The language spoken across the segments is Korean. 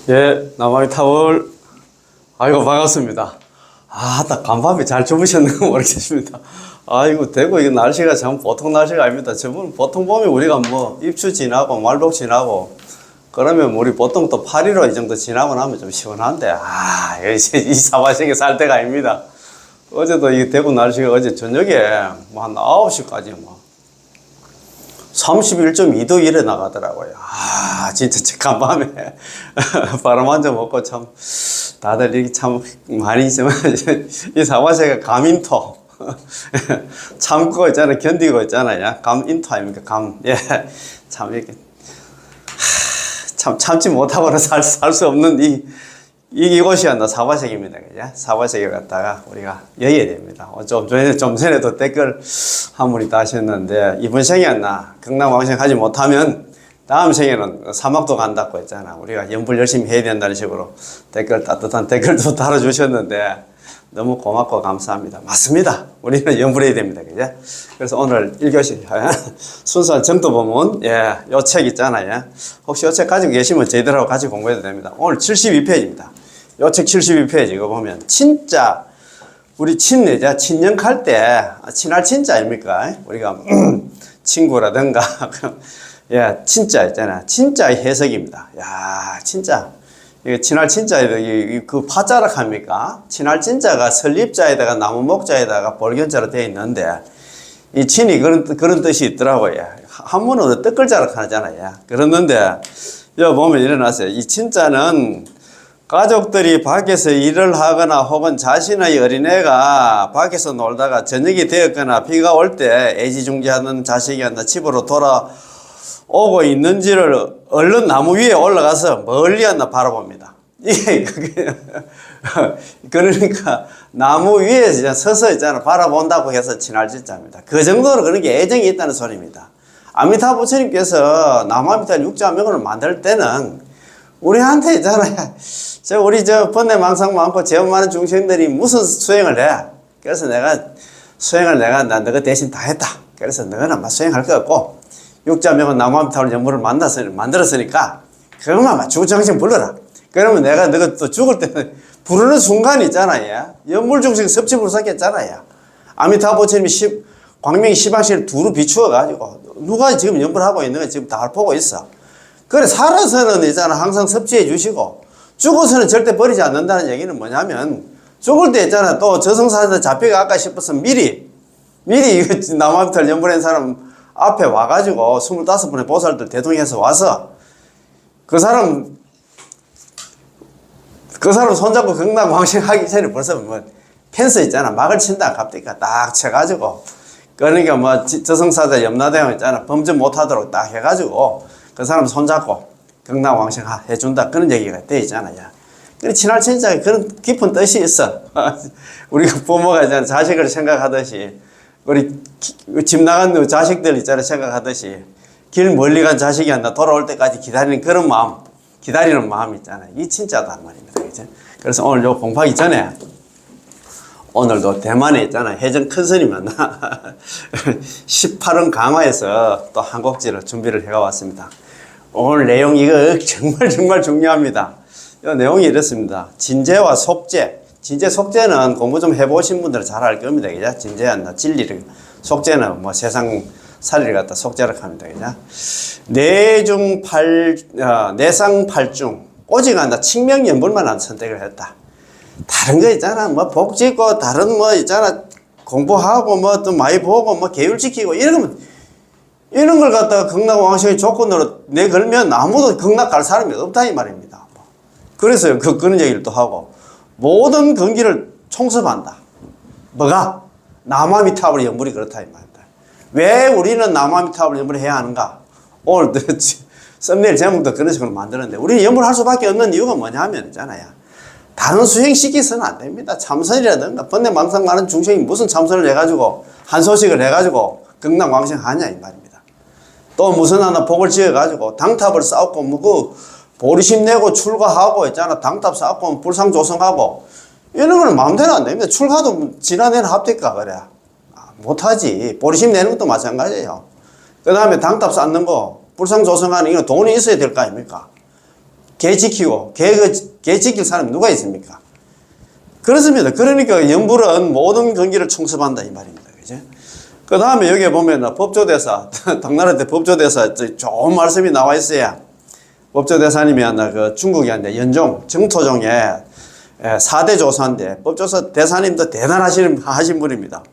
예, 남아의 타월. 아이고, 반갑습니다. 딱 간밤에 잘 주무셨는지 모르겠습니다. 아이고, 대구 이거 날씨가 참 보통 날씨가 아닙니다. 저분 보통 보면 우리가 뭐 입추 지나고 말복 지나고 그러면 우리 보통 또 8.15 이 정도 지나고 나면 좀 시원한데, 이 사바sek에 살 때가 아닙니다. 어제도 이 대구 날씨가 어제 저녁에 뭐 한 9시까지 뭐 31.2도 이래 나가더라고요. 진짜 간밤에 바람 한 잔 먹고 참 다들 이렇게 참 많이 있지만 이 사바세가 감인토 참고 있잖아요. 견디고 있잖아요. 감인토 아닙니까? 예. 참 이렇게 참 참지 못하고는 살 수 없는 이곳이었나 사바색입니다. 그죠? 사바색에 갔다가 우리가 여의야 됩니다. 좀 전에도 댓글 한 분이 다셨는데, 이번 생이었나 경남왕생 하지 못하면 다음 생에는 사막도 간다고 했잖아. 우리가 연불 열심히 해야 된다는 식으로 따뜻한 댓글도 달아주셨는데 너무 고맙고 감사합니다. 맞습니다. 우리는 연불해야 됩니다. 그죠? 그래서 오늘 1교시 순수한 정도보문, 요 책 있잖아요. 혹시 요 책 가지고 계시면 저희들하고 같이 공부해도 됩니다. 오늘 72페이지입니다. 요 책 72페이지 이거 보면 진짜 우리 친내자 친연할 때 친할 친자 아닙니까? 우리가 친구라든가 친자 있잖아. 친자의 해석입니다. 진짜 이거 친할 친자에도 그 파자락 합니까? 친할 친자가 설립자에다가 나무목자에다가 볼견자로 되어 있는데 이 친이 그런 뜻이 있더라고요. 한문으로 뜻글자락 하잖아요. 그랬는데 여기 보면 일어났어요. 이 친자는 가족들이 밖에서 일을 하거나 혹은 자신의 어린애가 밖에서 놀다가 저녁이 되었거나 비가 올 때 애지중지하는 자식이었나 집으로 돌아오고 있는지를 얼른 나무 위에 올라가서 멀리 하나 바라봅니다. 그러니까 나무 위에 서서 있잖아 바라본다고 해서 친할 진짜입니다. 그 정도로 그런 게 애정이 있다는 소리입니다. 아미타 부처님께서 남아미타 육자명을 만들 때는 우리한테 있잖아요. 우리 번뇌 망상 많고 죄업 많은 중생들이 무슨 수행을 해. 그래서 내가 수행을 너가 대신 다 했다. 그래서 너는 아마 수행할 것 같고 육자명은 나무아미타불 연물을 만들었으니까 그것만 주정신 불러라. 그러면 내가 너가 또 죽을 때는 부르는 순간이 있잖아요. 연물중생 섭취불삭했잖아요. 아미타 부처님이 광명이 시방시를 두루 비추어가지고 누가 지금 연불하고 있는 거 지금 다 보고 있어. 그래 살아서는 있잖아 항상 섭취해 주시고 죽어서는 절대 버리지 않는다는 얘기는 뭐냐면 죽을 때 있잖아 또 저승사자한테 잡혀갈까 싶어서 미리 이거 남아비탈 연불한 사람 앞에 와가지고 25분의 보살들 대동해서 와서 그 사람 손잡고 극락왕생하기 전에 벌써 뭐 펜스 있잖아 막을 친다 갑자기 딱 쳐가지고 그러니까 뭐 저승사자 염라대왕 있잖아 범죄 못하도록 딱 해가지고 그 사람 손잡고 극락왕생 해준다 그런 얘기가 돼 있잖아요. 그래 친할 친자에 그런 깊은 뜻이 있어. 우리가 부모가 있잖아 자식을 생각하듯이 우리 집 나간 자식들 있잖아 생각하듯이 길 멀리 간 자식이 한다 돌아올 때까지 기다리는 그런 마음 기다리는 마음 있잖아요. 이 친자단 말입니다. 그죠? 그래서 오늘 요 공부하기 전에 오늘도 대만에 있잖아 해전 큰스님 만나 18원 강화에서 또 한 곡지를 준비를 해가 왔습니다. 오늘 내용 이거 정말 중요합니다. 이 내용이 이렇습니다. 진재와 속재. 진재 속재는 공부 좀 해보신 분들은 잘 알 겁니다. 그죠? 진재한다 진리를 속재는 뭐 세상 살이를 갖다 속재를 합니다. 그죠? 내상팔중 오직 한다 칭명연불만 선택을 했다. 다른 거 있잖아 뭐 복 짓고 다른 뭐 있잖아 공부하고 뭐 또 많이 보고 뭐 계율 지키고 이런 걸 갖다가 극락왕생의 조건으로 내걸면 아무도 극락 갈 사람이 없다 이 말입니다. 그래서 그런 얘기를 또 하고 모든 근기를 총섭한다. 뭐가? 남아미타불 연불이 그렇다 이 말입니다. 왜 우리는 남아미타불 연불을 해야 하는가? 오늘 썸네일 제목도 그런 식으로 만드는데 우리는 연불할 수밖에 없는 이유가 뭐냐면 있잖아요. 다른 수행 시키서는 안 됩니다. 참선이라든가 번뇌 망상 많은 중생이 무슨 참선을 해가지고 한 소식을 해가지고 극락왕생 하냐 이 말입니다. 또 무슨 하나 복을 지어가지고 당탑을 쌓고 뭐 보리심 내고 출가하고 있잖아 당탑 쌓고 불상 조성하고 이런 거는 마음대로 안 됩니다. 출가도 지난해는 합격가 그래 못하지. 보리심 내는 것도 마찬가지예요. 그 다음에 당탑 쌓는 거 불상 조성하는 이거 돈이 있어야 될 거 아닙니까? 개 지키고, 개 지킬 사람이 누가 있습니까? 그렇습니다. 그러니까 연불은 모든 경기를 총섭한다 이 말입니다. 그죠? 그 다음에 여기에 보면 법조대사, 당나라 때 법조대사 좋은 말씀이 나와 있어요. 법조대사님이 그 중국에 연종, 정토종의 4대 조사인데, 법조사 대사님도 대단하신 분입니다.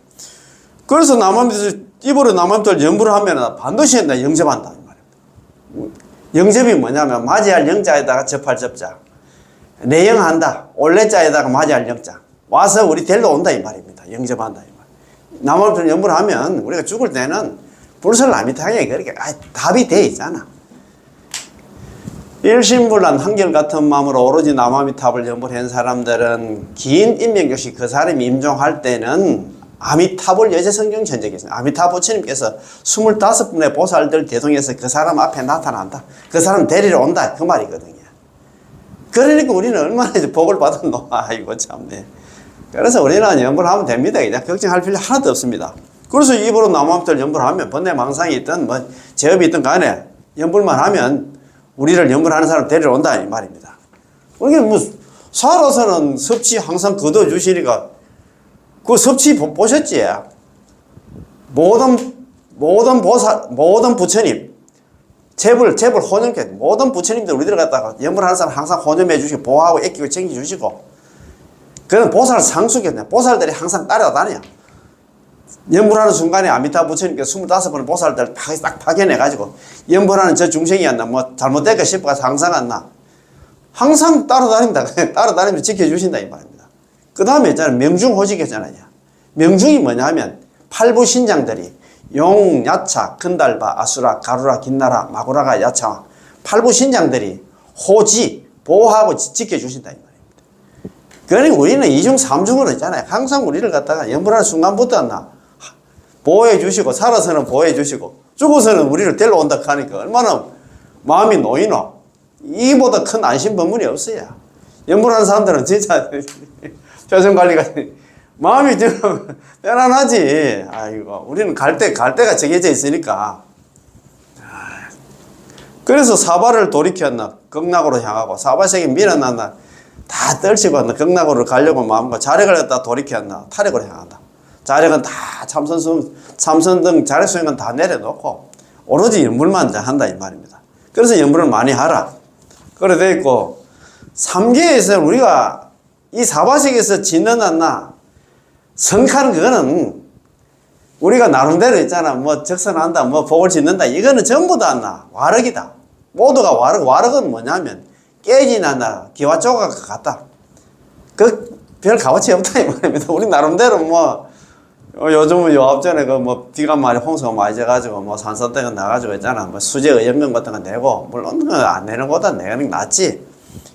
그래서 남한에서 입으로 남한들 연불을 하면 반드시 영접한다 이 말입니다. 영접이 뭐냐면 맞이할 영자에다가 접할 접자, 내영한다. 올레자에다가 맞이할 영자. 와서 우리 데리러 온다 이 말입니다. 영접한다 이 말. 남한테 연불을 하면 우리가 죽을 때는 불설남이탕에 그렇게 답이 돼 있잖아. 일심불란 한결같은 마음으로 오로지 남아미탑을 연불한 사람들은 긴 인명교시 그 사람이 임종할 때는 아미타불 여제성경 전적이 있습니다. 아미타 부처님께서 25분의 보살들 대동해서 그 사람 앞에 나타난다. 그 사람 데리러 온다. 그 말이거든요. 그러니까 우리는 얼마나 이제 복을 받았노. 아이고, 참네. 그래서 우리는 연불하면 됩니다. 그냥 걱정할 필요 하나도 없습니다. 그래서 입으로 남아미탑을 연불하면 번뇌 망상이 있든 뭐 제업이 있든 간에 연불만 하면 우리를 연불하는 사람 데리러 온다. 이 말입니다. 우리가 뭐 살아서는 섭취 항상 거둬주시니까 그 섭취 보셨지? 모든 보살, 모든 부처님, 재불 호념께 모든 부처님들 우리들 갖다가 연불하는 사람 항상 호념해 주시고, 보호하고, 애끼고, 챙겨주시고, 그런 보살 상수겠네. 보살들이 항상 따라다녀. 연불하는 순간에 아미타 부처님께서 25번의 보살들 딱 파견해가지고, 연불하는 저 중생이었나, 뭐, 잘못될까 싶어서 항상 안 나. 항상 따라다닙니다. 따라다니면서 지켜주신다, 이 말입니다. 그 다음에 있잖아요. 명중호직 했잖아요. 명중이 뭐냐 하면 팔부 신장들이 용, 야차, 근달바, 아수라, 가루라, 긴나라, 마구라가 야차 팔부 신장들이 호지, 보호하고 지켜주신다 이 말입니다. 그러니까 우리는 이중 삼중으로 있잖아요. 항상 우리를 갖다가 연불하는 순간부터 보호해 주시고, 살아서는 보호해 주시고, 죽어서는 우리를 데리러 온다 하니까 얼마나 마음이 놓이노. 이보다 큰 안심 법문이 없어요. 연불하는 사람들은 진짜 표정관리가 마음이 좀 편안하지. 아이고, 우리는 갈 데가 정해져 있으니까. 그래서 사바를 돌이켰나, 극락으로 향하고, 사바색이 밀어놨나, 다 떨치고 왔나, 극락으로 가려고 마음과 자력을 갖다 돌이켰나, 타력으로 향한다. 자력은 다 참선 등 자력 수행은 다 내려놓고, 오로지 연불만 한다, 이 말입니다. 그래서 연불을 많이 하라. 그래 돼 있고, 3계에서 우리가 이 사바sek에서 짓는다나 성카는 그거는 우리가 나름대로 있잖아. 뭐 적선한다, 뭐 복을 짓는다. 이거는 전부 다 나 와륵이다. 모두가 와륵. 와륵은 뭐냐면 깨지나나 기와 조각 같다. 그 별 값어치 없다 이 말입니다. 우리 나름대로 뭐 요즘은 요 앞전에 그 뭐 비가 많이 홍수가 많이 져가지고 뭐 산소대가 나가지고 있잖아. 뭐 수재 의연금 같은 거 내고, 물론 안 내는 것보다 내는 게 낫지.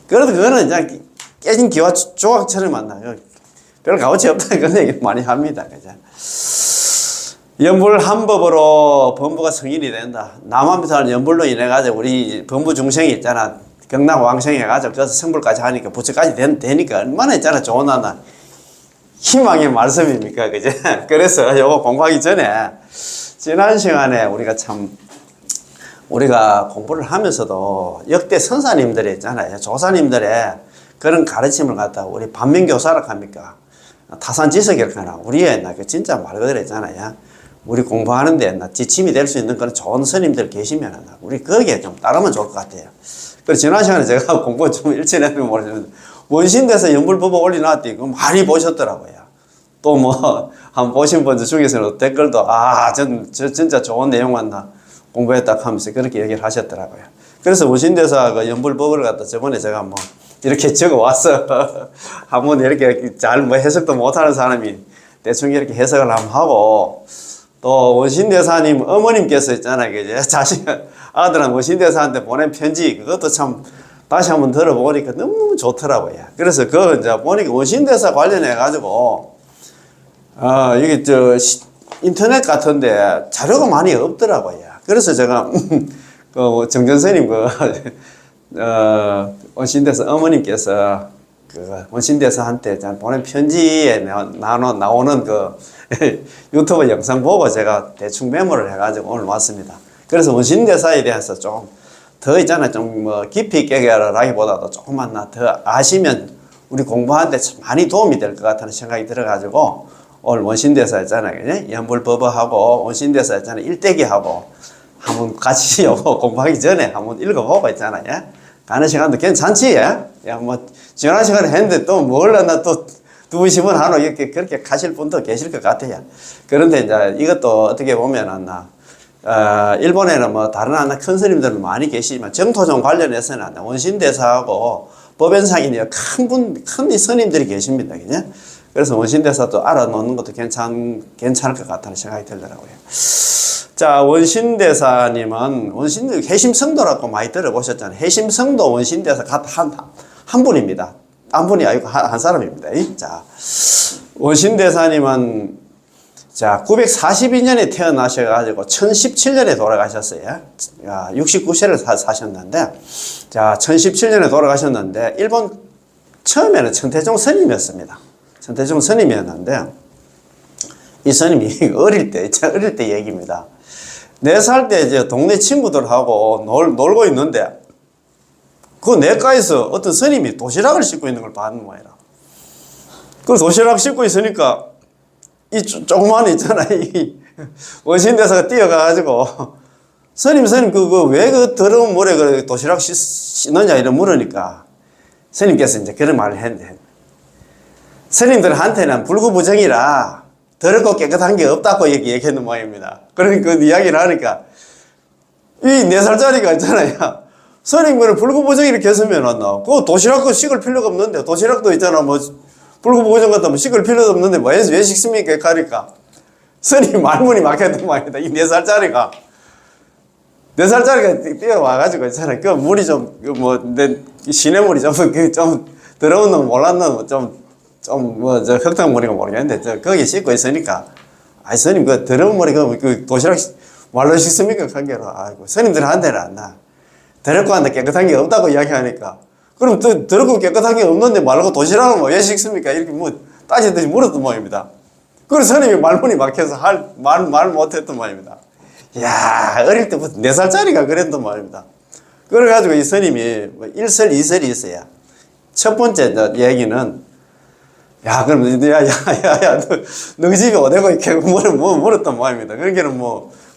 그래도 그거는 이제 깨진 기와 조각처럼 만나. 별 값어치 없다. 그런 얘기 많이 합니다. 그죠? 연불 한 법으로 범부가 성인이 된다. 남한비사는 연불로 인해가지고 우리 범부 중생이 있잖아. 경락 왕생해가지고 그래서 성불까지 하니까 부처까지 되니까 얼마나 있잖아. 좋은 하나. 희망의 말씀입니까? 그죠? 그래서 요거 공부하기 전에 지난 시간에 우리가 공부를 하면서도 역대 선사님들이 있잖아요. 조사님들의 그런 가르침을 갖다가 우리 반면교사라 합니까? 타산지석이라고 하나. 우리의 진짜 말 그대로 있잖아요. 우리 공부하는데 지침이 될 수 있는 그런 좋은 스님들 계시면 우리 거기에 좀 따르면 좋을 것 같아요. 그래서 지난 시간에 제가 공부 좀 일찍 했는지 모르겠는데 원신대에서 연불법을 올려놨더니 그거 많이 보셨더라고요. 또 뭐 한 보신 분들 중에서는 댓글도 저 진짜 좋은 내용만 공부했다 하면서 그렇게 얘기를 하셨더라고요. 그래서 원신대사 그 연불법을 갖다 저번에 제가 뭐 이렇게 적어 왔어. 한번 이렇게 잘 뭐 해석도 못하는 사람이 대충 이렇게 해석을 한번 하고, 또 원신대사님 어머님께서 있잖아요. 이제 자신 아들은 원신대사한테 보낸 편지, 그것도 참 다시 한번 들어보니까 너무 좋더라고요. 그래서 그거 이제 보니까 원신대사 관련해 가지고 이게 인터넷 같은데 자료가 많이 없더라고요. 그래서 제가 그 정전스님 원신대사 어머님께서 그 원신대사한테 보낸 편지에 나오는 그 유튜브 영상 보고 제가 대충 메모를 해가지고 오늘 왔습니다. 그래서 원신대사에 대해서 좀 더 있잖아. 좀 뭐 깊이 있게 라기보다도 조금만 더 아시면 우리 공부하는데 참 많이 도움이 될 것 같다는 생각이 들어가지고 오늘 원신대사 있잖아요. 연불법어하고 원신대사 있잖아요. 일대기하고 한번 같이 요거 공부하기 전에 한번 읽어보고 있잖아요. 가는 시간도 괜찮지? 야, 뭐, 지난 시간에 했는데 또 뭘 하나 또 2시간 하노 이렇게 그렇게 가실 분도 계실 것 같아요. 그런데 이제 이것도 어떻게 보면은, 일본에는 뭐 다른 하나 큰 스님들은 많이 계시지만 정토종 관련해서는 원신대사하고 법연상이니 큰 스님들이 계십니다. 그죠? 그래서 원신대사도 알아놓는 것도 괜찮을 것 같다는 생각이 들더라고요. 자, 원신대사님은 해심성도라고 많이 들어보셨잖아요. 해심성도 원신대사 한 분입니다. 한 분이 아니고 한 사람입니다. 자, 원신대사님은 자, 942년에 태어나셔가지고 1017년에 돌아가셨어요. 69세를 사셨는데, 자, 1017년에 돌아가셨는데, 일본 처음에는 천태종 스님이었습니다. 천태종 스님이었는데, 이 스님이 어릴 때 얘기입니다. 4살 때 이제 동네 친구들하고 놀고 있는데, 그 내과에서 어떤 스님이 도시락을 싣고 있는 걸 봤는 모양이라. 그 도시락 싣고 있으니까, 이 조그만 있잖아. 이 원신대사가 뛰어가가지고, 스님, 왜 그 더러운 물에 그 도시락 씻느냐, 이런 물으니까, 스님께서 이제 그런 말을 했는데, 스님들한테는 불구부정이라, 더럽고 깨끗한 게 없다고 얘기했는 모양입니다. 그러니까 그 이야기를 하니까, 이 4살짜리가 있잖아요. 스님, 그는 불구부정 이렇게 했으면, 그 도시락도 씻을 필요가 없는데, 도시락도 있잖아, 뭐, 불구부정 같다면 씻을 필요도 없는데, 뭐, 왜 씻습니까? 가니까. 스님 말문이 막혔던 모양이다. 이 4살짜리가. 4살짜리가 뛰어와가지고 있잖아. 그 물이 좀, 시냇물이 좀 더러운 놈 몰랐나, 흙탕물이가 모르겠는데, 거기 씻고 있으니까, 아이, 스님, 그 더러운 물이 그 도시락 말로 씻습니까? 관계로. 아이고, 스님들한테는 안 나. 더럽고 한데 깨끗한 게 없다고 이야기하니까, 그럼 또 더럽고 깨끗한 게 없는데 말고 도시락은 뭐 왜 씻습니까? 이렇게 뭐 따지듯이 물었던 모양입니다. 그래서 스님이 말문이 막혀서 말 못했던 모양입니다. 이야, 어릴 때부터 4살짜리가 그랬던 모양입니다. 그래가지고 이 스님이 일설이설이 있어요. 첫 번째 얘기는, 야, 그럼, 너 집에 어디고 이렇게 물었던 모양입니다. 그러니까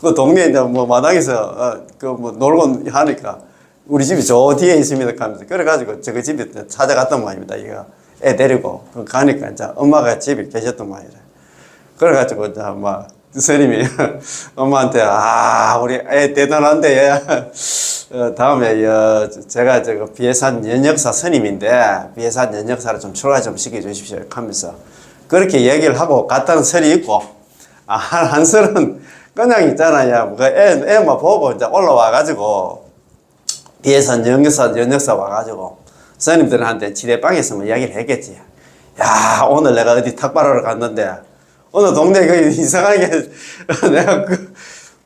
그 동네에 이제 마당에서, 놀고 하니까, 우리 집이 저 뒤에 있습니다. 하면서. 그래가지고 저그 집에 찾아갔던 모양입니다. 이거 애 데리고. 가니까 이제 엄마가 집에 계셨던 모양이래. 그래가지고 이제 스님이 엄마한테, 우리 애 대단한데, 다음에, 제가 비해산 연역사 스님인데, 비해산 연역사를 좀 출가 좀 시켜주십시오. 하면서, 그렇게 얘기를 하고 갔다는 설이 있고, 한 설은 그냥 있잖아요. 애만 보고 이제 올라와가지고, 비해산 연역사 와가지고, 스님들한테 지대방에서 이야기를 했겠지. 야, 오늘 내가 어디 탁발하러 갔는데, 어느 동네에 이상하게 내가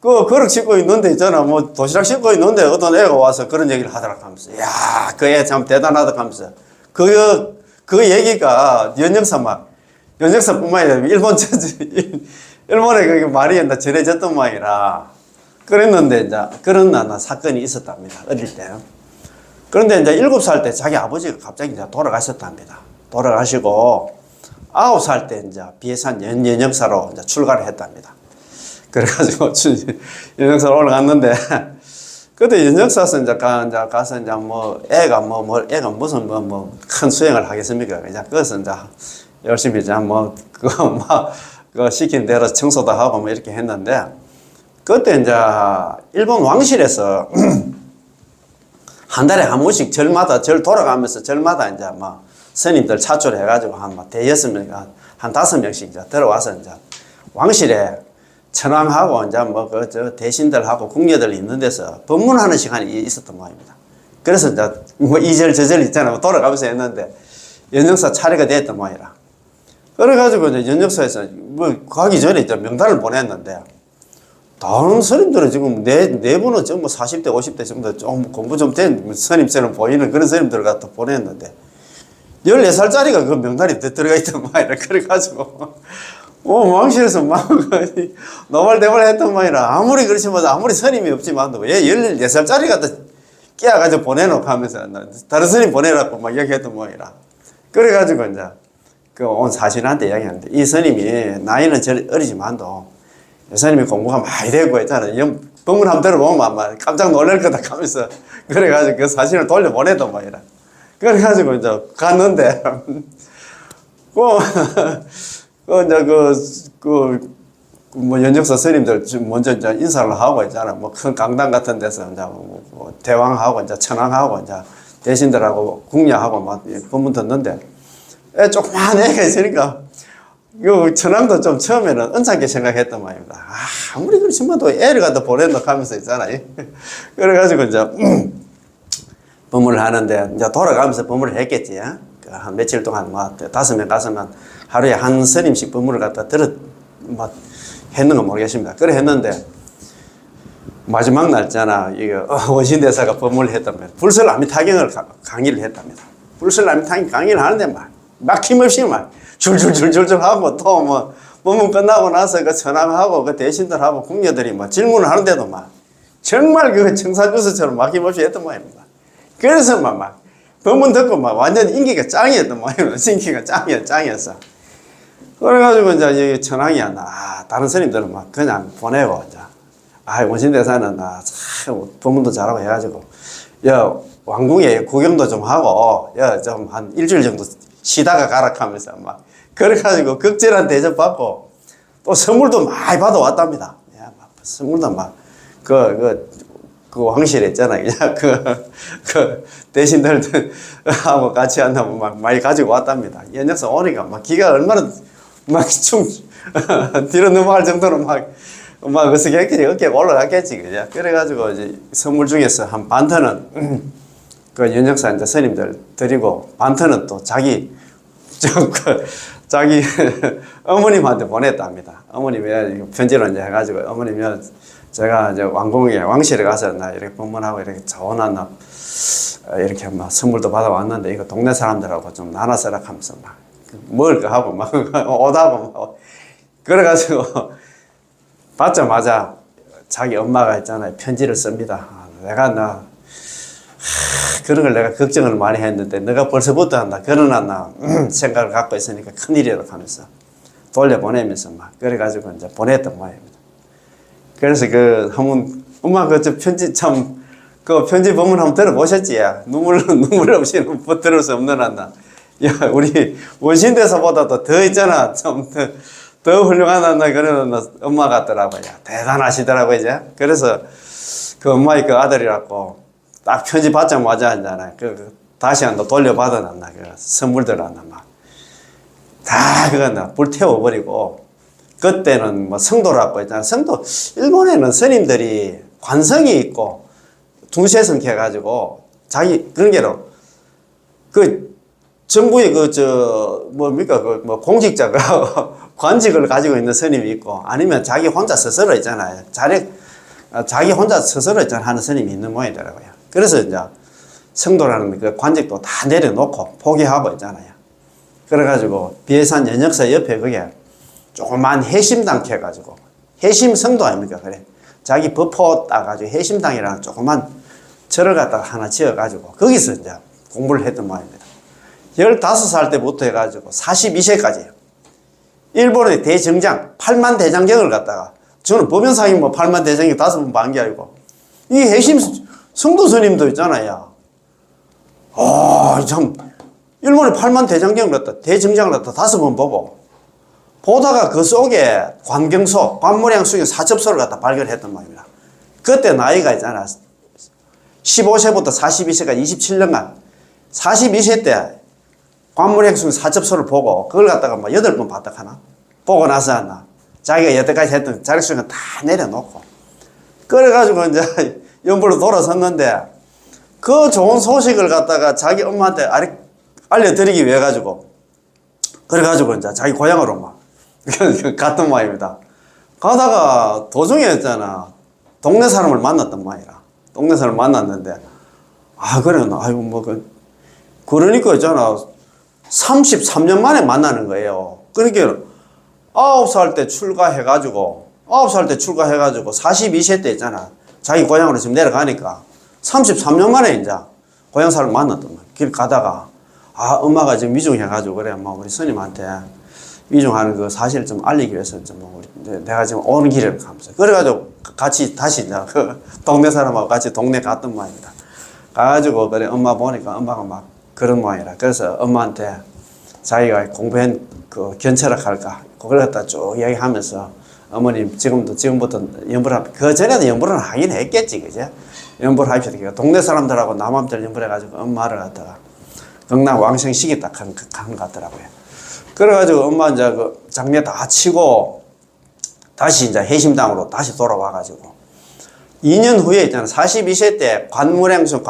그릇 씻고 있는데 있잖아. 도시락 씻고 있는데 어떤 애가 와서 그런 얘기를 하더라 하면서. 야, 그 애 참 대단하다 하면서. 그 얘기가 연역사뿐만 아니라 일본에 그게 말이 전해졌던 모양이라. 그랬는데 이제 그런 사건이 있었답니다. 어릴 때. 그런데 이제 7살 때 자기 아버지가 갑자기 이제 돌아가셨답니다. 돌아가시고 9살 때 이제 비해산 연역사로 이제 출가를 했답니다. 그래가지고 연역사로 올라갔는데, 그때 연역사에서 이제 가서 이제 애가 무슨 큰 수행을 하겠습니까? 그냥 그래서 이제 열심히 이제 그 시킨 대로 청소도 하고 이렇게 했는데, 그때 이제 일본 왕실에서 한 달에 한 번씩 절 돌아가면서 절마다 이제 스님들 차출해가지고 대여섯 명, 한 5명씩 이제 들어와서 이제 왕실에 천황하고 이제 대신들하고 궁녀들 있는 데서 법문하는 시간이 있었던 모양입니다. 그래서 이제 이절 저절 있잖아요. 돌아가면서 했는데 연역사 차례가 됐던 모양이라. 그래가지고 이제 연역사에서 가기 전에 이제 명단을 보냈는데, 다른 스님들은 지금 네 분은 전부 40대, 50대 정도 좀 공부 좀 된 스님처럼 보이는 그런 스님들을 갖다 보냈는데, 14살짜리가 그 명단에 들어가 있단 말이라. 그래가지고, 왕실에서 노발대발 했단 말이라. 아무리 그렇지만, 아무리 스님이 없지만, 왜 14살짜리 갖다 깨어가지고 보내놓고 하면서 다른 스님 보내라고 막 얘기했던 모양이라. 그래가지고 이제 그 온 사신한테 이야기하는데 이 스님이 나이는 어리지만도 이 스님이 공부가 많이 되고 있잖아요. 법문 한번 들어보면 아마 깜짝 놀랄 거다 하면서 그래가지고 그 사신을 돌려보내던 모양이라. 그래가지고 이제 갔는데 뭐 연적사 스님들 먼저 이제 인사를 하고 있잖아. 뭐 큰 강당 같은 데서 이제 뭐 대왕하고 이제 천왕하고 이제 대신들하고 궁녀하고 막 법문 듣는데 조그만 애가 있으니까 요 천왕도 좀 처음에는 은사하게 생각했단 말입니다. 아무리 그렇지만 또 애를 갖다 보낸다 하면서 있잖아요. 그래가지고 이제 법문을 하는데 이제 돌아가면서 법문을 했겠지. 한 며칠 동안 뭐 5명 가서만 하루에 한 스님씩 법문을 갖다 뭐 했는 건 모르겠습니다. 그래 했는데 마지막 날짜나 이거 원신대사가 법문을 했다면 불설아미타경을 강의를 했답니다. 불설아미타경 강의를 하는데 막 힘없이 막 줄줄줄줄 하고 또 뭐 법문 끝나고 나서 그 천황하고 그 대신들하고 궁녀들이 뭐 질문을 하는데도 막 정말 그 청사주스처럼 막 힘없이 했던 모양입니다. 그래서 막 법문 듣고 막 완전 인기가 짱이었던 모양입니다. 인기가 짱이었어. 그래가지고 이제 천황이 다른 스님들은 막 그냥 보내고 이제 원신대사는 법문도 잘하고 해가지고 왕궁에 구경도 좀 하고 좀 한 일주일 정도 쉬다가 가라 하면서 막 그래가지고 극진한 대접 받고 또 선물도 많이 받아왔답니다. 선물도 막 그 왕실에 있잖아요. 그 대신들하고 같이 한다고 막 많이 가지고 왔답니다. 연역사 오니까 막 기가 얼마나 막 뒤로 넘어갈 정도로 막 어떻게 어깨가 올라갔겠지, 그죠? 그래가지고 이제 선물 중에서 한 반터는 그 연역사 이제 스님들 드리고 반터는 또 자기 어머님한테 보냈답니다. 어머님이 편지로 이제 해가지고 어머님이 제가 이제 왕실에 가서 나 이렇게 법문하고 이렇게 자원하나 이렇게 막 선물도 받아왔는데 이거 동네 사람들하고 좀 나눠 쓰라 하면서 막 먹을 거 하고 막 오다고 막 그래가지고 받자마자 자기 엄마가 있잖아요. 편지를 씁니다. 그런 걸 내가 걱정을 많이 했는데 너가 벌써부터 한다. 결혼한다. 생각을 갖고 있으니까 큰일이라고 하면서 돌려보내면서 막 그래가지고 이제 보냈던 모양입니다. 그래서 한번 엄마 편지 그 편지 법문 한번 들어보셨지? 눈물 없이는 들을 수 없는 한다. 우리 원신대사보다도 더 있잖아. 더 훌륭한 한다. 그러는 엄마 같더라고요. 대단하시더라고요, 이제. 그래서 그 엄마의 그 아들이라고 딱 편지 받자마자 하잖아요. 다시 한번 돌려받아놨나. 선물들 한다. 다 그거 불태워버리고. 그때는 뭐 성도라고 했잖아요. 일본에는 스님들이 관성이 있고, 둥세성 해가지고, 그런 게로, 정부의 공직자가 관직을 가지고 있는 스님이 있고, 아니면 자기 혼자 스스로 있잖아요. 자기 혼자 스스로 하는 스님이 있는 모양이더라고요. 그래서 이제 성도라는 그 관직도 다 내려놓고 포기하고 있잖아요. 그래가지고 비해산 연역사 옆에 그게 조그만 해심당 해가지고, 해심 성도 아닙니까? 그래. 자기 법포 따가지고 해심당이라는 조그만 절을 갖다가 하나 지어가지고, 거기서 이제 공부를 했던 모양입니다. 15살 때부터 해가지고 42세까지. 일본의 대정장, 8만 대장경을 갖다가, 저는 법연상이 8만 대장경 5번 반 게 아니고, 이 해심 성도 스님도 있잖아요. 일본의 8만 대장경을 갖다, 대정장을 갖다 5번 보다가 그 속에 관모량 속에 사첩소를 갖다 발견했단 말입니다. 그때 나이가 있잖아. 15세부터 42세까지 27년간, 42세 때 관모량 속에 사첩소를 보고, 그걸 갖다가 8번 봤다 하나? 보고 나서 하나? 자기가 여태까지 했던 자력수는 다 내려놓고. 그래가지고 이제 연불로 돌아섰는데, 그 좋은 소식을 갖다가 자기 엄마한테 알려드리기 위해 가지고, 그래가지고 이제 자기 고향으로 갔던 모양입니다. 가다가 도중에 있잖아. 동네 사람을 만났단 말이라. 동네 사람을 만났는데, 그러니까 있잖아. 33년 만에 만나는 거예요. 그러니까 9살 때 출가해가지고 42세 때 있잖아. 자기 고향으로 지금 내려가니까 33년 만에 이제 고향 사람 만났단 말이야. 길 가다가, 엄마가 지금 위중해가지고, 그래, 우리 스님한테 위중하는 그 사실을 좀 알리기 위해서 내가 지금 오는 길을 가면서. 그래가지고 같이 다시 이제 그 동네 사람하고 같이 동네 갔던 모양이다. 가가지고, 그래, 엄마 보니까 엄마가 막 그런 모양이라. 그래서 엄마한테 자기가 공부한 그 견철학 할까, 그걸 갖다 쭉 이야기하면서 어머님 지금부터 연불 그 전에도 연불은 하긴 했겠지, 그제? 연불 합시다. 동네 사람들하고 남한테 연불해가지고 엄마를 갖다가 경남 왕생식이 딱 한 것 같더라고요. 그래가지고 엄마 이제 그 장례 다 치고 다시 이제 해심당으로 다시 돌아와가지고 2년 후에 있잖아. 42세 때 관무량수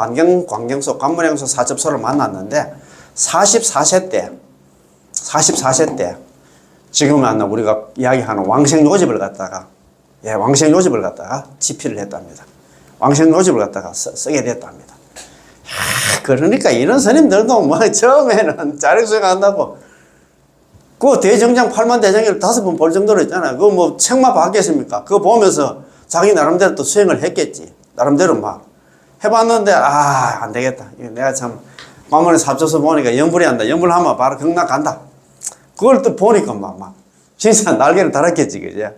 사첩소를 만났는데 44세 때 지금 우리가 이야기하는 왕생요집을 갖다가 왕생요집을 갖다가 집필을 했답니다. 왕생요집을 갖다가 쓰게 됐답니다. 그러니까 이런 스님들도 뭐 처음에는 자력수행 한다고 그 대정장 8만 대장경을 5번 볼 정도로 했잖아요. 그거 뭐 책만 봤겠습니까? 그거 보면서 자기 나름대로 또 수행을 했겠지. 나름대로 막 해봤는데 안 되겠다. 내가 참 관문에 삽쳐서 보니까 연불이 한다. 연불하면 바로 경락 간다. 그걸 또 보니까 막 진짜 날개를 달았겠지, 그죠?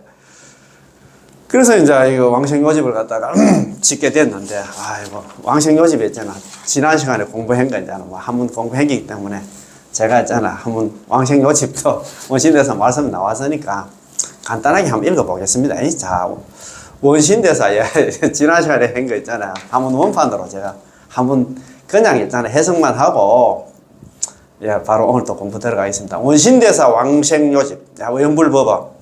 그래서 이제 이거 왕생요집을 갖다가 짓게 됐는데, 왕생요집에 있잖아. 지난 시간에 공부한 거 있잖아. 한번 공부한 거기 때문에 제가 있잖아. 한번 왕생요집도 원신대사 말씀 나왔으니까 간단하게 한번 읽어보겠습니다. 자, 원신대사 지난 시간에 한 거 있잖아요. 한번 원판으로 제가 한번 그냥 있잖아. 해석만 하고 바로 오늘 또 공부 들어가겠습니다. 원신대사 왕생요집, 연불법어,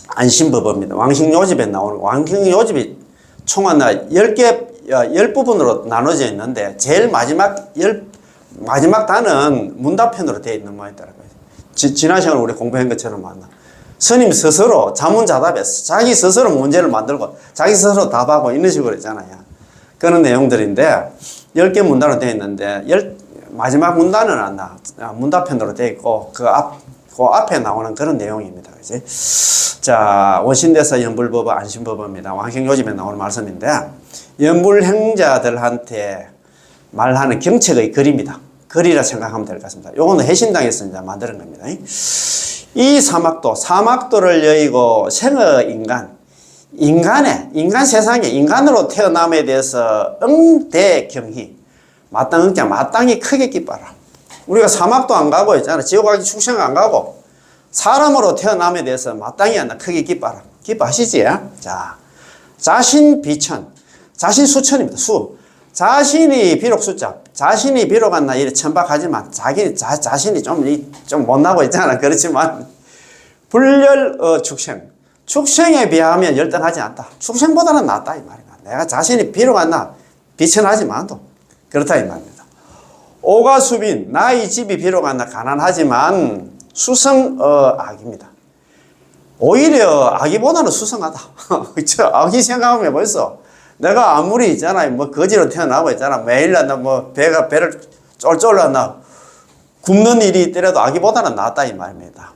안심법어입니다. 왕생요집에 나오는 왕생요집이 총 하나 10부분으로 나눠져 있는데 제일 마지막 단은 문답편으로 되어 있는 모양이더라고요. 지난 시간에 우리 공부한 것처럼 스님 스스로 자문자답해서 자기 스스로 문제를 만들고 자기 스스로 답하고 이런 식으로 있잖아요. 그런 내용들인데 10개 문단으로 되어 있는데 마지막 문단은 안 나. 문답편으로 되어 있고 그 앞에 나오는 그런 내용입니다. 그지? 자, 원신대사 연불법어 안심법어입니다. 왕생요집에 나오는 말씀인데 연불행자들한테 말하는 경책의 글입니다. 글이라 생각하면 될 것 같습니다. 요거는 해신당에서 이제 만드는 겁니다. 이 사막도를 여의고 생의 인간 세상에 인간으로 태어남에 대해서 응대경희 마땅히 크게 기뻐라. 우리가 사막도 안 가고 있잖아. 지옥 가기 축생 안 가고 사람으로 태어남에 대해서 마땅히 크게 기뻐라. 기뻐하시지? 자, 자신 비천, 자신 수천입니다. 자신이 비록 자신이 비록 이래 천박하지만 자신이 좀 못나고 있잖아. 그렇지만 불열 축생에 비하면 열등하지 않다. 축생보다는 낫다 이 말이야. 내가 자신이 비록 비천하지만도 그렇다 이 말입니다. 오가수빈, 나의 집이 비록 가난하지만 수성악입니다. 오히려 악이보다는 수성하다. 악이 생각하면 벌써 내가 아무리 있잖아, 거지로 태어나고 있잖아, 매일 배를 쫄쫄 굶는 일이 있더라도 악이보다는 낫다 이 말입니다.